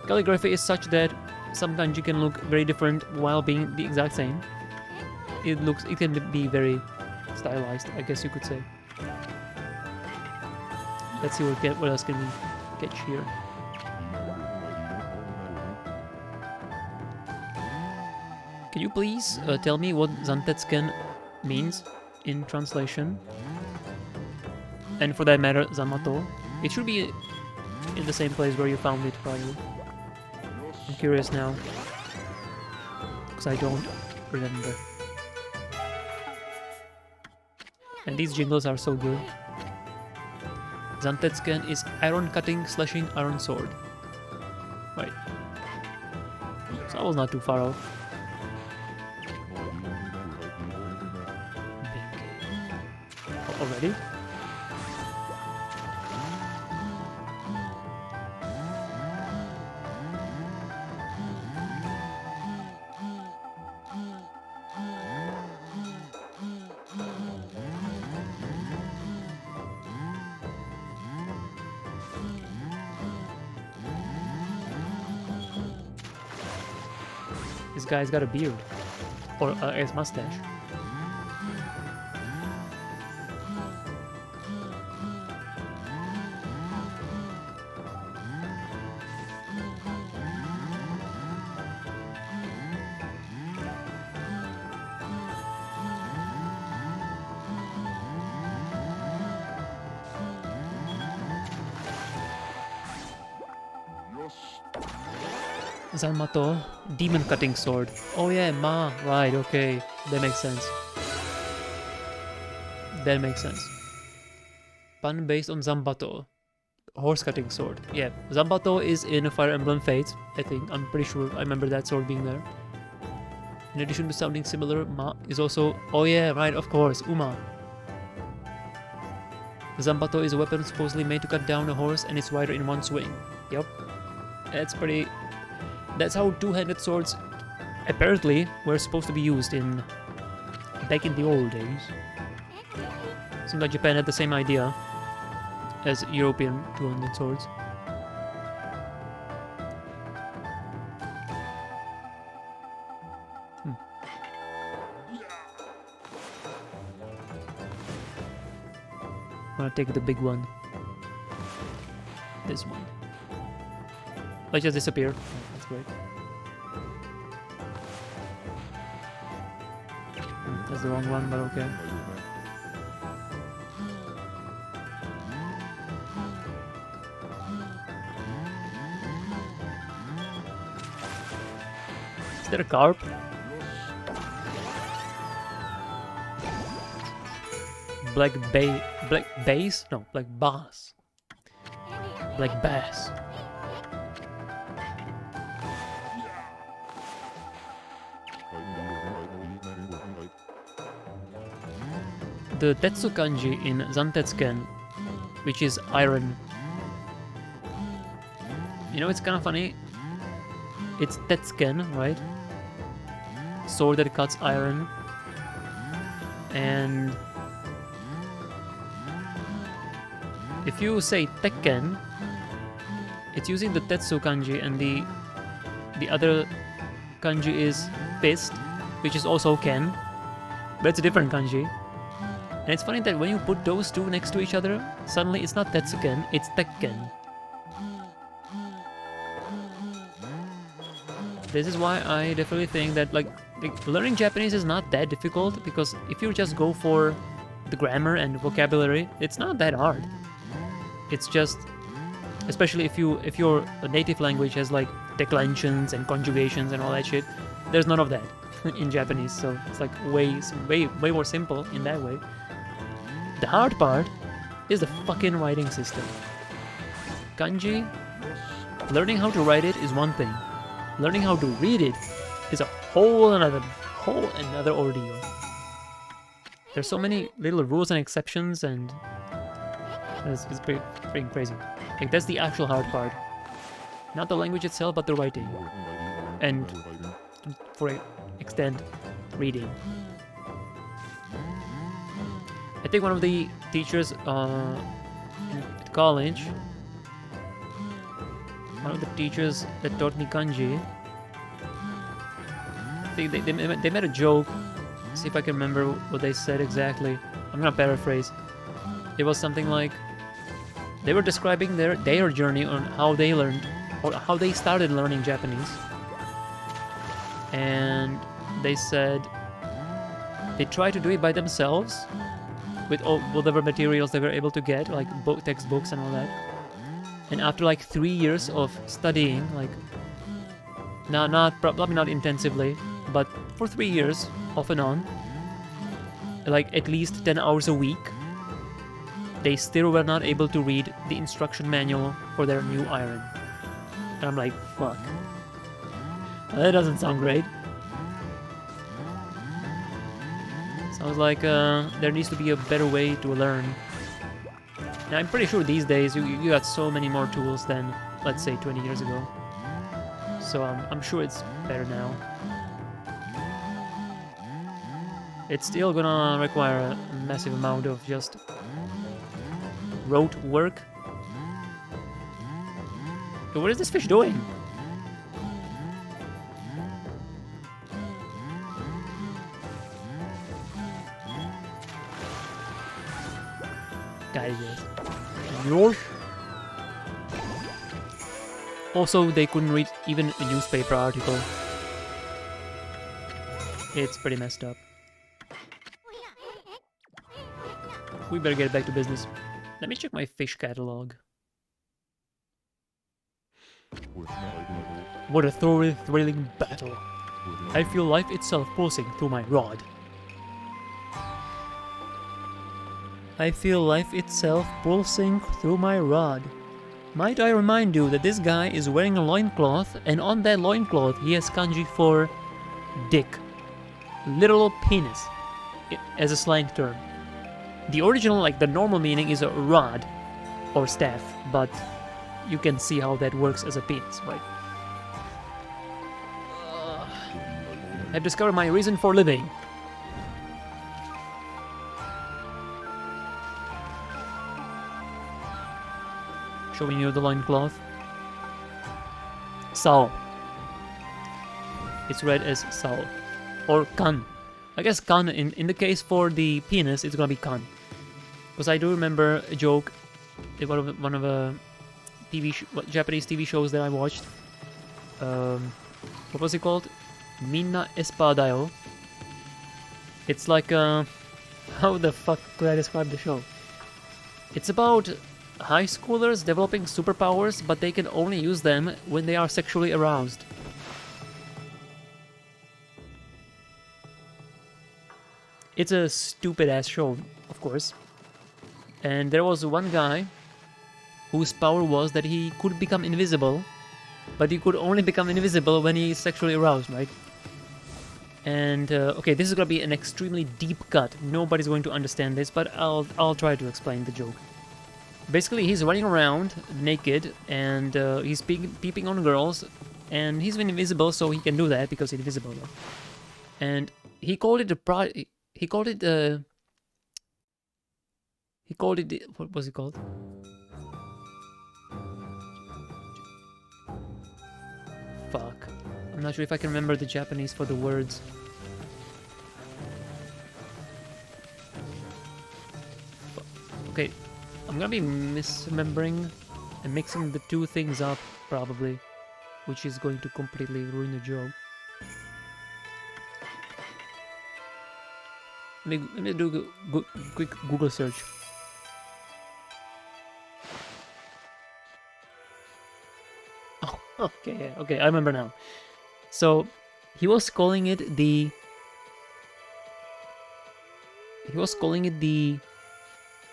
Calligraphy is such that some kanji can look very different while being the exact same. It can be very stylized, I guess you could say. Let's see what else can we catch here. Can you please tell me what Zantetsuken means in translation? And for that matter, Zanmato. It should be in the same place where you found it, probably. I'm curious now. Because I don't remember. And these jingles are so good. Zantetsuken is iron cutting, slashing, iron sword. Right. So I was not too far off. Already? This guy's got a beard. Or a mustache. Zanmato, demon cutting sword. Oh yeah, Ma, right, okay. That makes sense. That makes sense. Pun based on Zanbato. Horse cutting sword. Yeah, Zanbato is in Fire Emblem Fates, I think. I'm pretty sure I remember that sword being there. In addition to sounding similar, Ma is also... Oh yeah, right, of course, Uma. Zanbato is a weapon supposedly made to cut down a horse and its rider in one swing. Yep. That's pretty... That's how two-handed swords apparently were supposed to be used back in the old days. Seems like Japan had the same idea as European two-handed swords. I'm gonna take the big one. This one. Let's just disappear. That's great. That's the wrong one, but okay. Is there a carp? Black bass? No, black bass. Black bass. The Tetsu kanji in Zantetsuken, which is iron. You know, it's kind of funny. It's Tetsuken, right? Sword that cuts iron. And if you say Tekken, It's using the Tetsu kanji, and the other kanji is fist, which is also ken, but it's a different kanji. And it's funny that when you put those two next to each other, suddenly it's not Tetsuken, it's Tekken. This is why I definitely think that like learning Japanese is not that difficult, because if you just go for the grammar and vocabulary, it's not that hard. It's just, especially if your native language has like declensions and conjugations and all that shit, there's none of that in Japanese, so it's like way more simple in that way. The hard part is the fucking writing system. Kanji, learning how to write it is one thing. Learning how to read it is a whole another ordeal. There's so many little rules and exceptions, and it's pretty crazy. Like, that's the actual hard part. Not the language itself, but the writing. And, for an extent, reading. I think one of the teachers at college, one of the teachers that taught me kanji, they made a joke. See if I can remember what they said exactly. I'm gonna paraphrase. It was something like they were describing their journey on how they learned, or how they started learning Japanese. And they said they tried to do it by themselves with whatever materials they were able to get, like textbooks and all that. And after like 3 years of studying, like probably not intensively, but for 3 years off and on, like at least 10 hours a week, they still were not able to read the instruction manual for their new iron. And I'm like, fuck. That doesn't sound great. Sounds like there needs to be a better way to learn. Now, I'm pretty sure these days you got so many more tools than, let's say, 20 years ago. So I'm sure it's better now. It's still gonna require a massive amount of just rote work. So what is this fish doing? Got it, yes. Yours? Also, they couldn't read even a newspaper article. It's pretty messed up. We better get back to business. Let me check my fish catalog. What a thrilling battle. I feel life itself pulsing through my rod. I feel life itself pulsing through my rod. Might I remind you that this guy is wearing a loincloth, and on that loincloth he has kanji for dick. Literal penis, as a slang term. The original, like the normal meaning, is a rod or staff, but you can see how that works as a penis, right? I've discovered my reason for living. Showing you the loincloth. Sao. It's read as Sao. Or Kan. I guess Kan, in the case for the penis, it's gonna be Kan. Because I do remember a joke in one of a Japanese TV shows that I watched. What was it called? Minna Espadayo. It's like how the fuck could I describe the show? It's about high schoolers developing superpowers, but they can only use them when they are sexually aroused. It's a stupid ass show, of course. And there was one guy whose power was that he could become invisible, but he could only become invisible when he is sexually aroused, right? And okay, this is gonna be an extremely deep cut. Nobody's going to understand this, but I'll try to explain the joke. Basically, he's running around naked, and he's peeping on girls, and he's invisible, so he can do that because he's invisible. And he called it what was it called? fuck. I'm not sure if I can remember the Japanese for the words. Okay, I'm gonna be misremembering and mixing the two things up, probably, which is going to completely ruin the joke. Let me do a quick Google search. Oh, okay, yeah, okay, I remember now. So, he was calling it the... He was calling it the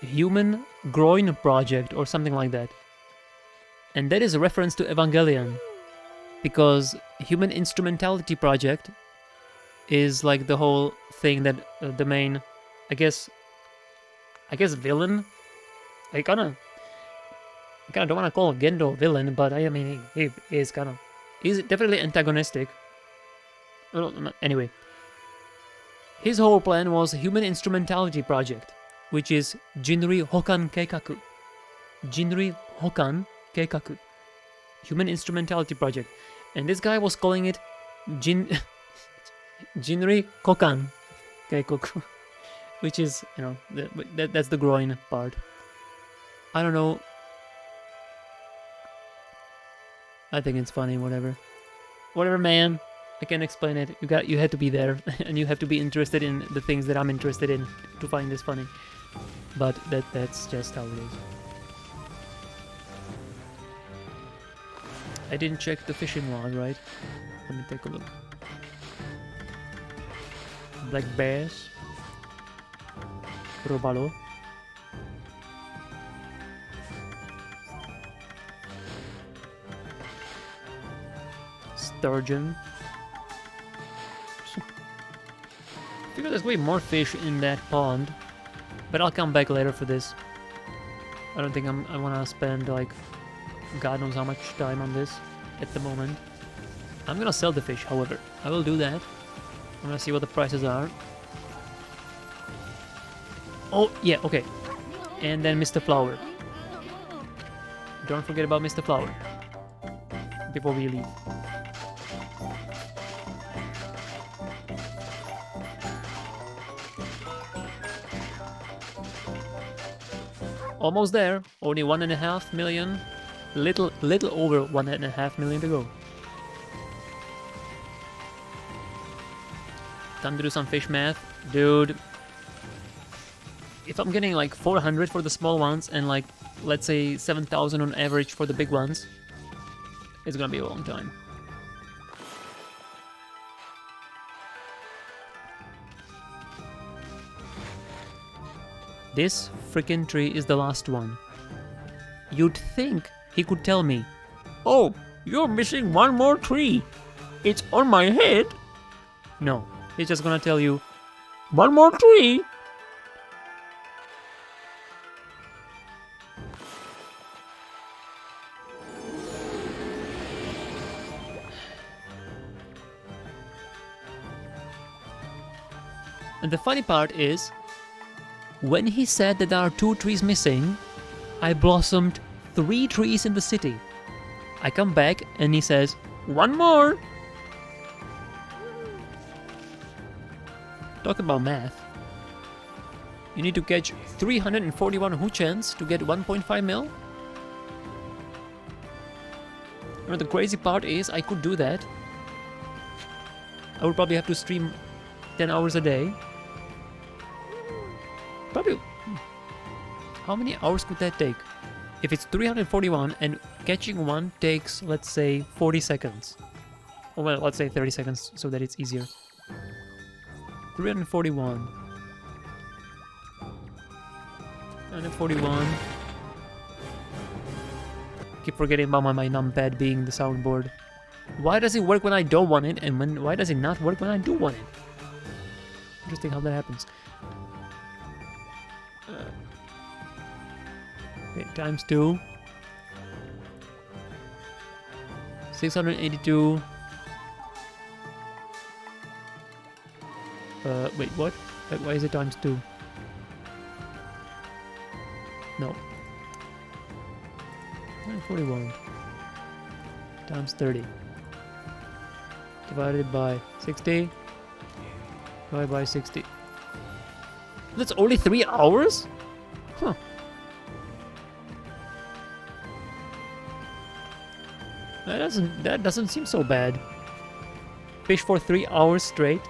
Human Groin Project or something like that. And that is a reference to Evangelion. Because Human Instrumentality Project is like the whole thing that the main, I guess villain. I kind of don't want to call Gendo a villain, but I mean he is he's definitely antagonistic. Well, anyway, his whole plan was Human Instrumentality Project, which is Jinri Hokan Keikaku. Jinri Hokan Keikaku. Human Instrumentality Project. And this guy was calling it Jinri Kokan Keikoku. Which is, you know, that's the groin part. I don't know. I think it's funny, whatever. Whatever, man. I can't explain it. You had to be there, and you have to be interested in the things that I'm interested in to find this funny. But that's just how it is. I didn't check the fishing log, right? Let me take a look. Black bears. Robalo. Sturgeon. I figure there's way more fish in that pond, but I'll come back later for this. I don't think I want to spend like God knows how much time on this at the moment. I'm gonna sell the fish, however. I will do that. I'm gonna see what the prices are. Oh, yeah, okay. And then Mr. Flower. Don't forget about Mr. Flower before we leave. Almost there. Only 1.5 million. Little over 1.5 million to go. Time to do some fish math. Dude. If I'm getting like 400 for the small ones and like, let's say 7,000 on average for the big ones, it's gonna be a long time. This freaking tree is the last one. You'd think he could tell me, "Oh, you're missing one more tree. It's on my head." No, he's just gonna tell you, "One more tree." And the funny part is, when he said that there are 2 trees missing, I blossomed 3 trees in the city. I come back and he says, "One more." Talk about math. You need to catch 341 Huchens to get 1.5 mil? You know, the crazy part is I could do that. I would probably have to stream 10 hours a day. Probably. How many hours could that take? If it's 341 and catching one takes, let's say, 40 seconds. Oh, well, let's say 30 seconds so that it's easier. 341. 341. Keep forgetting about my numpad being the soundboard. Why does it work when I don't want it, and why does it not work when I do want it? Interesting how that happens. Okay, times 2. 682. Wait, what? Why is it times 2? No. 941 times 30. divided by 60. Divided by 60. That's only 3 hours? Huh. That doesn't seem so bad. Fish for 3 hours straight.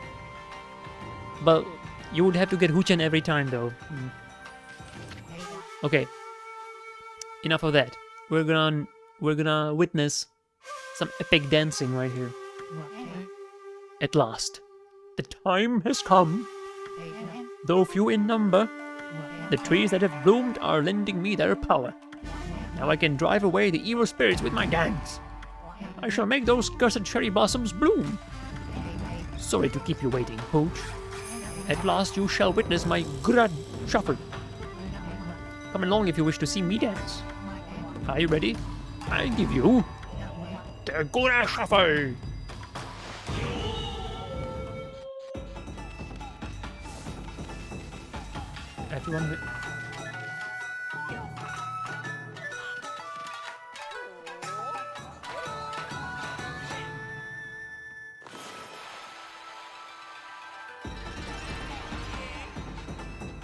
But you would have to get Huchen every time though. Okay. Enough of that. We're gonna witness some epic dancing right here. At last. The time has come. Though few in number, the trees that have bloomed are lending me their power. Now I can drive away the evil spirits with my dance. I shall make those cursed cherry blossoms bloom. Sorry to keep you waiting, Pooch. At last you shall witness my grud shuffle. Come along if you wish to see me dance. Are you ready? I give you the Gura Shuffle. Everyone.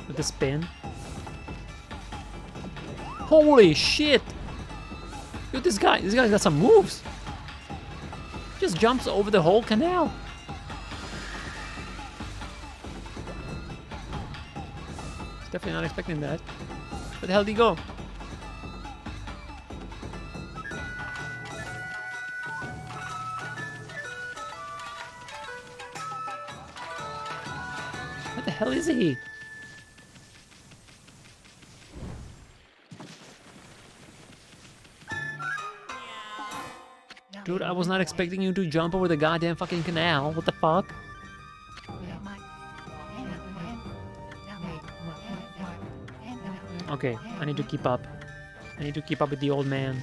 With the spin. Holy shit! Dude, this guy's got some moves. Just jumps over the whole canal. Definitely not expecting that. Where the hell did he go? What the hell is he? Dude, I was not expecting you to jump over the goddamn fucking canal. What the fuck? Okay, I need to keep up. I need to keep up with the old man.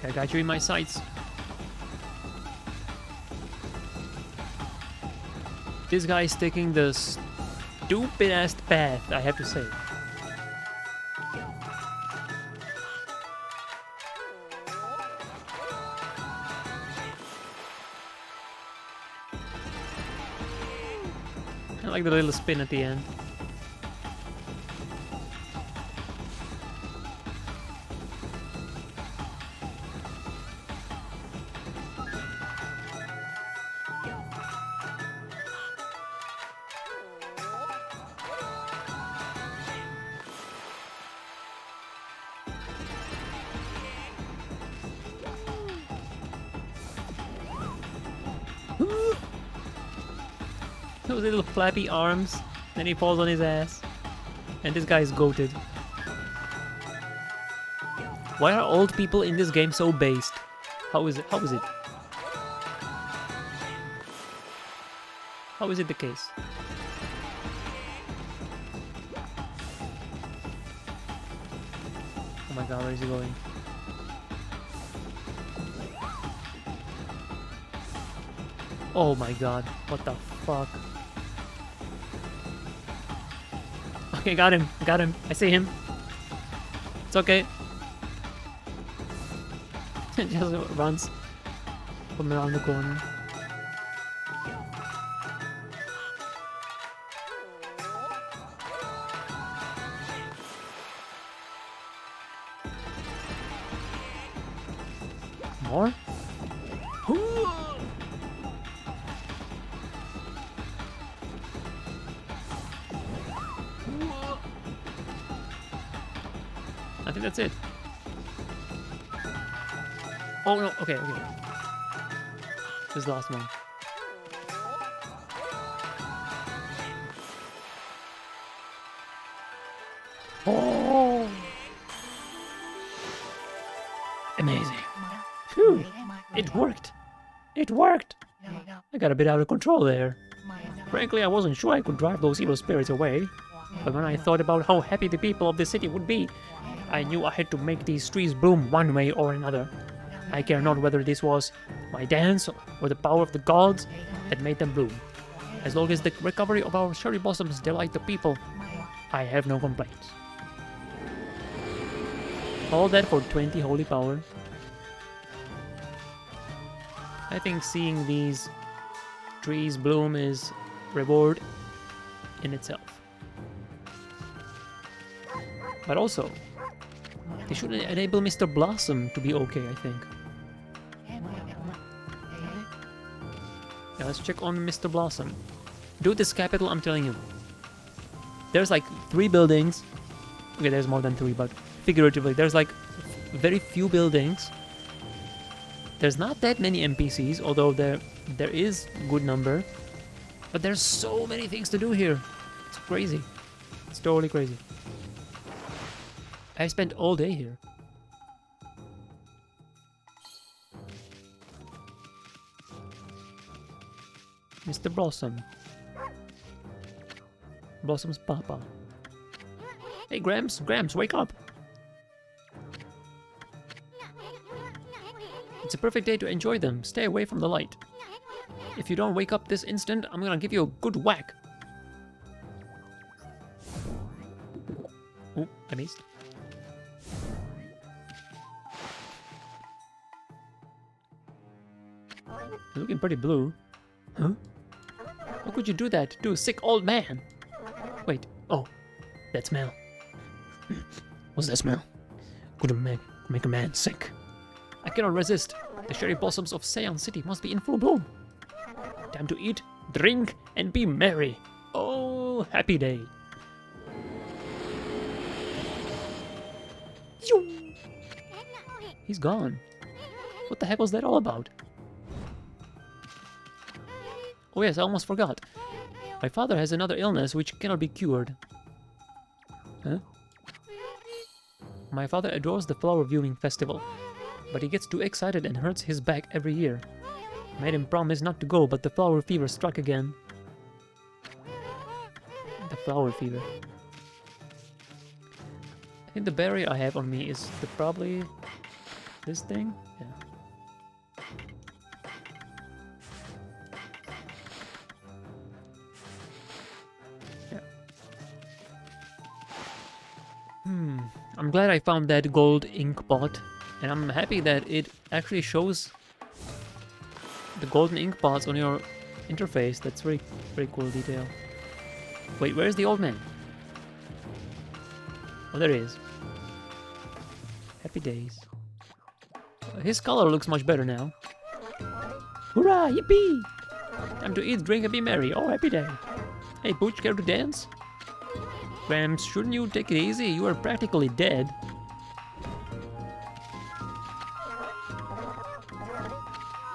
I got you in my sights. This guy is taking the stupid ass path, I have to say. I like the little spin at the end. Those little flappy arms, then he falls on his ass. And this guy is goated. Why are old people in this game so based? How is it? How is it? How is it the case? Oh my god, where is he going? Oh my god, what the fuck? Okay, got him, I see him. It's okay. Just runs from around the corner. More? I think that's it. Oh no, okay. This is the last one. Oh! It worked! It worked! I got a bit out of control there. Frankly, I wasn't sure I could drive those evil spirits away. But when I thought about how happy the people of the city would be, I knew I had to make these trees bloom one way or another. I care not whether this was my dance or the power of the gods that made them bloom. As long as the recovery of our cherry blossoms delight the people, I have no complaints. All that for 20 holy power. I think seeing these trees bloom is reward in itself. But also, they should enable Mr. Blossom to be okay, I think. Now let's check on Mr. Blossom. Dude, this capital, I'm telling you. There's like 3 buildings. Okay, there's more than 3, but figuratively, there's like very few buildings. There's not that many NPCs, although there is good number. But there's so many things to do here. It's crazy. It's totally crazy. I spent all day here. Mr. Blossom. Blossom's papa. Hey, Gramps, wake up! It's a perfect day to enjoy them. Stay away from the light. If you don't wake up this instant, I'm gonna give you a good whack. Ooh, I missed. You're looking pretty blue. Huh? How could you do that to a sick old man? Wait, oh, that smell. What's that smell? Could make a man sick. I cannot resist. The cherry blossoms of Seon City must be in full bloom. Time to eat, drink, and be merry. Oh, happy day. He's gone. What the heck was that all about? Oh yes, I almost forgot. My father has another illness which cannot be cured. Huh? My father adores the flower viewing festival, but he gets too excited and hurts his back every year. I made him promise not to go, but the flower fever struck again. The flower fever. I think the berry I have on me is probably this thing? Yeah. I'm glad I found that gold ink pot, and I'm happy that it actually shows the golden ink pots on your interface. That's very cool detail. Wait, where's the old man? Oh, there he is. Happy days. His color looks much better now. Hurrah! Yippee! Time to eat, drink, and be merry. Oh, happy day. Hey, Pooch, care to dance? Gramps, shouldn't you take it easy? You are practically dead.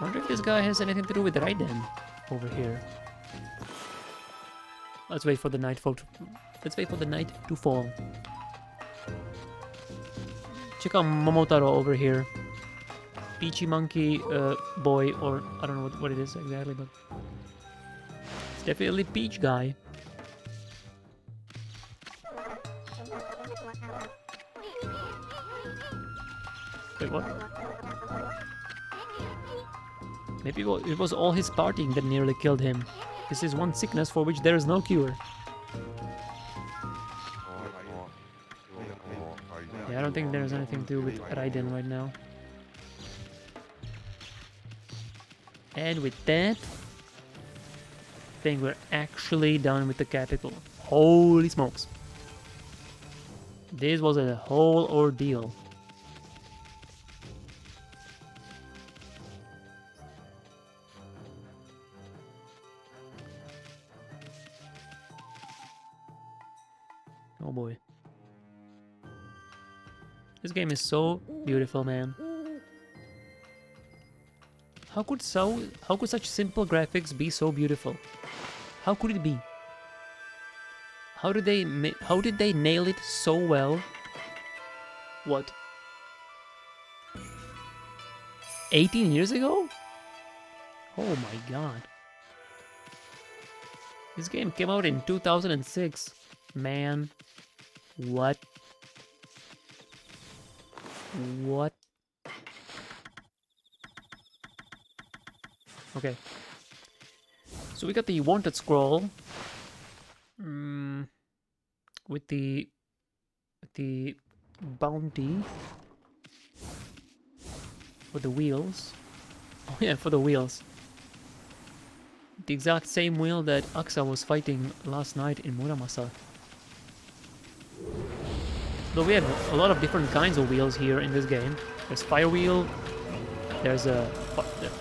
Wonder if this guy has anything to do with Raiden over here. Let's wait for the night fall. Let's wait for the night to fall. Check out Momotaro over here. Peachy monkey boy, or I don't know what it is exactly, but it's definitely Peach guy. Wait, what? Maybe it was all his partying that nearly killed him. This is one sickness for which there is no cure. Yeah, I don't think there's anything to do with Raiden right now. And with that, I think we're actually done with the capital. Holy smokes. This was a whole ordeal. Oh boy. This game is so beautiful, man. How could such simple graphics be so beautiful? How could it be? How did they nail it so well? What? 18 years ago? Oh my god. This game came out in 2006. Man. What? What? Okay. So we got the wanted scroll. With the bounty. For the wheels. Oh yeah, for the wheels. The exact same wheel that Aksa was fighting last night in Muramasa. Though we have a lot of different kinds of wheels here in this game. There's fire wheel, there's a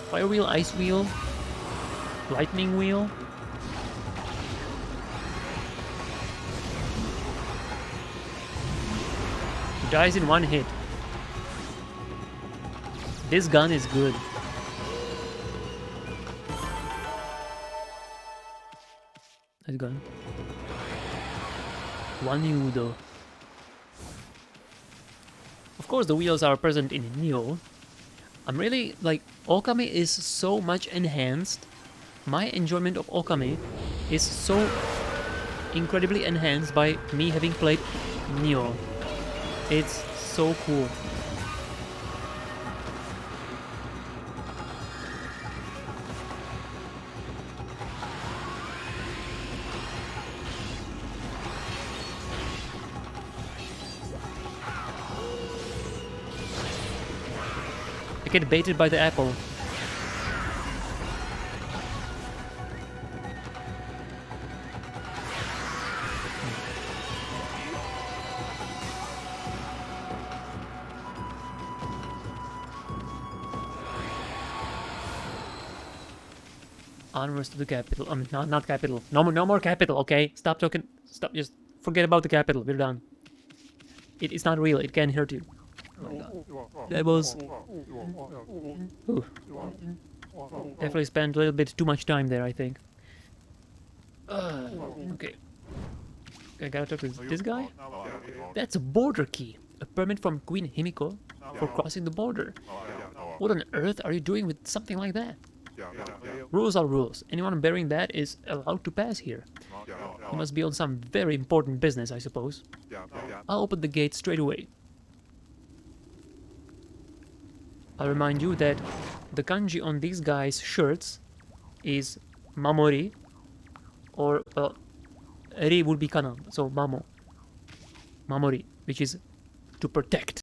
fire wheel, ice wheel, lightning wheel. He dies in one hit. This gun is good. Nice gun. One Udo. Of course, the wheels are present in Neo. I'm really like Okami is so much enhanced. My enjoyment of Okami is so incredibly enhanced by me having played Neo. It's so cool. I get baited by the apple. Onwards to the capital. I mean, not capital. No more capital. Okay, stop talking. Stop. Just forget about the capital. We're done. It's not real. It can hurt you. Oh my god. That was... Ooh. Definitely spent a little bit too much time there, I think. Okay. I gotta talk to this guy? That's a border key. A permit from Queen Himiko for crossing the border. What on earth are you doing with something like that? Rules are rules. Anyone bearing that is allowed to pass here. You must be on some very important business, I suppose. I'll open the gate straight away. I'll remind you that the kanji on these guys' shirts is Mamori, or Ri would be kana, so Mamo. Mamori, which is to protect.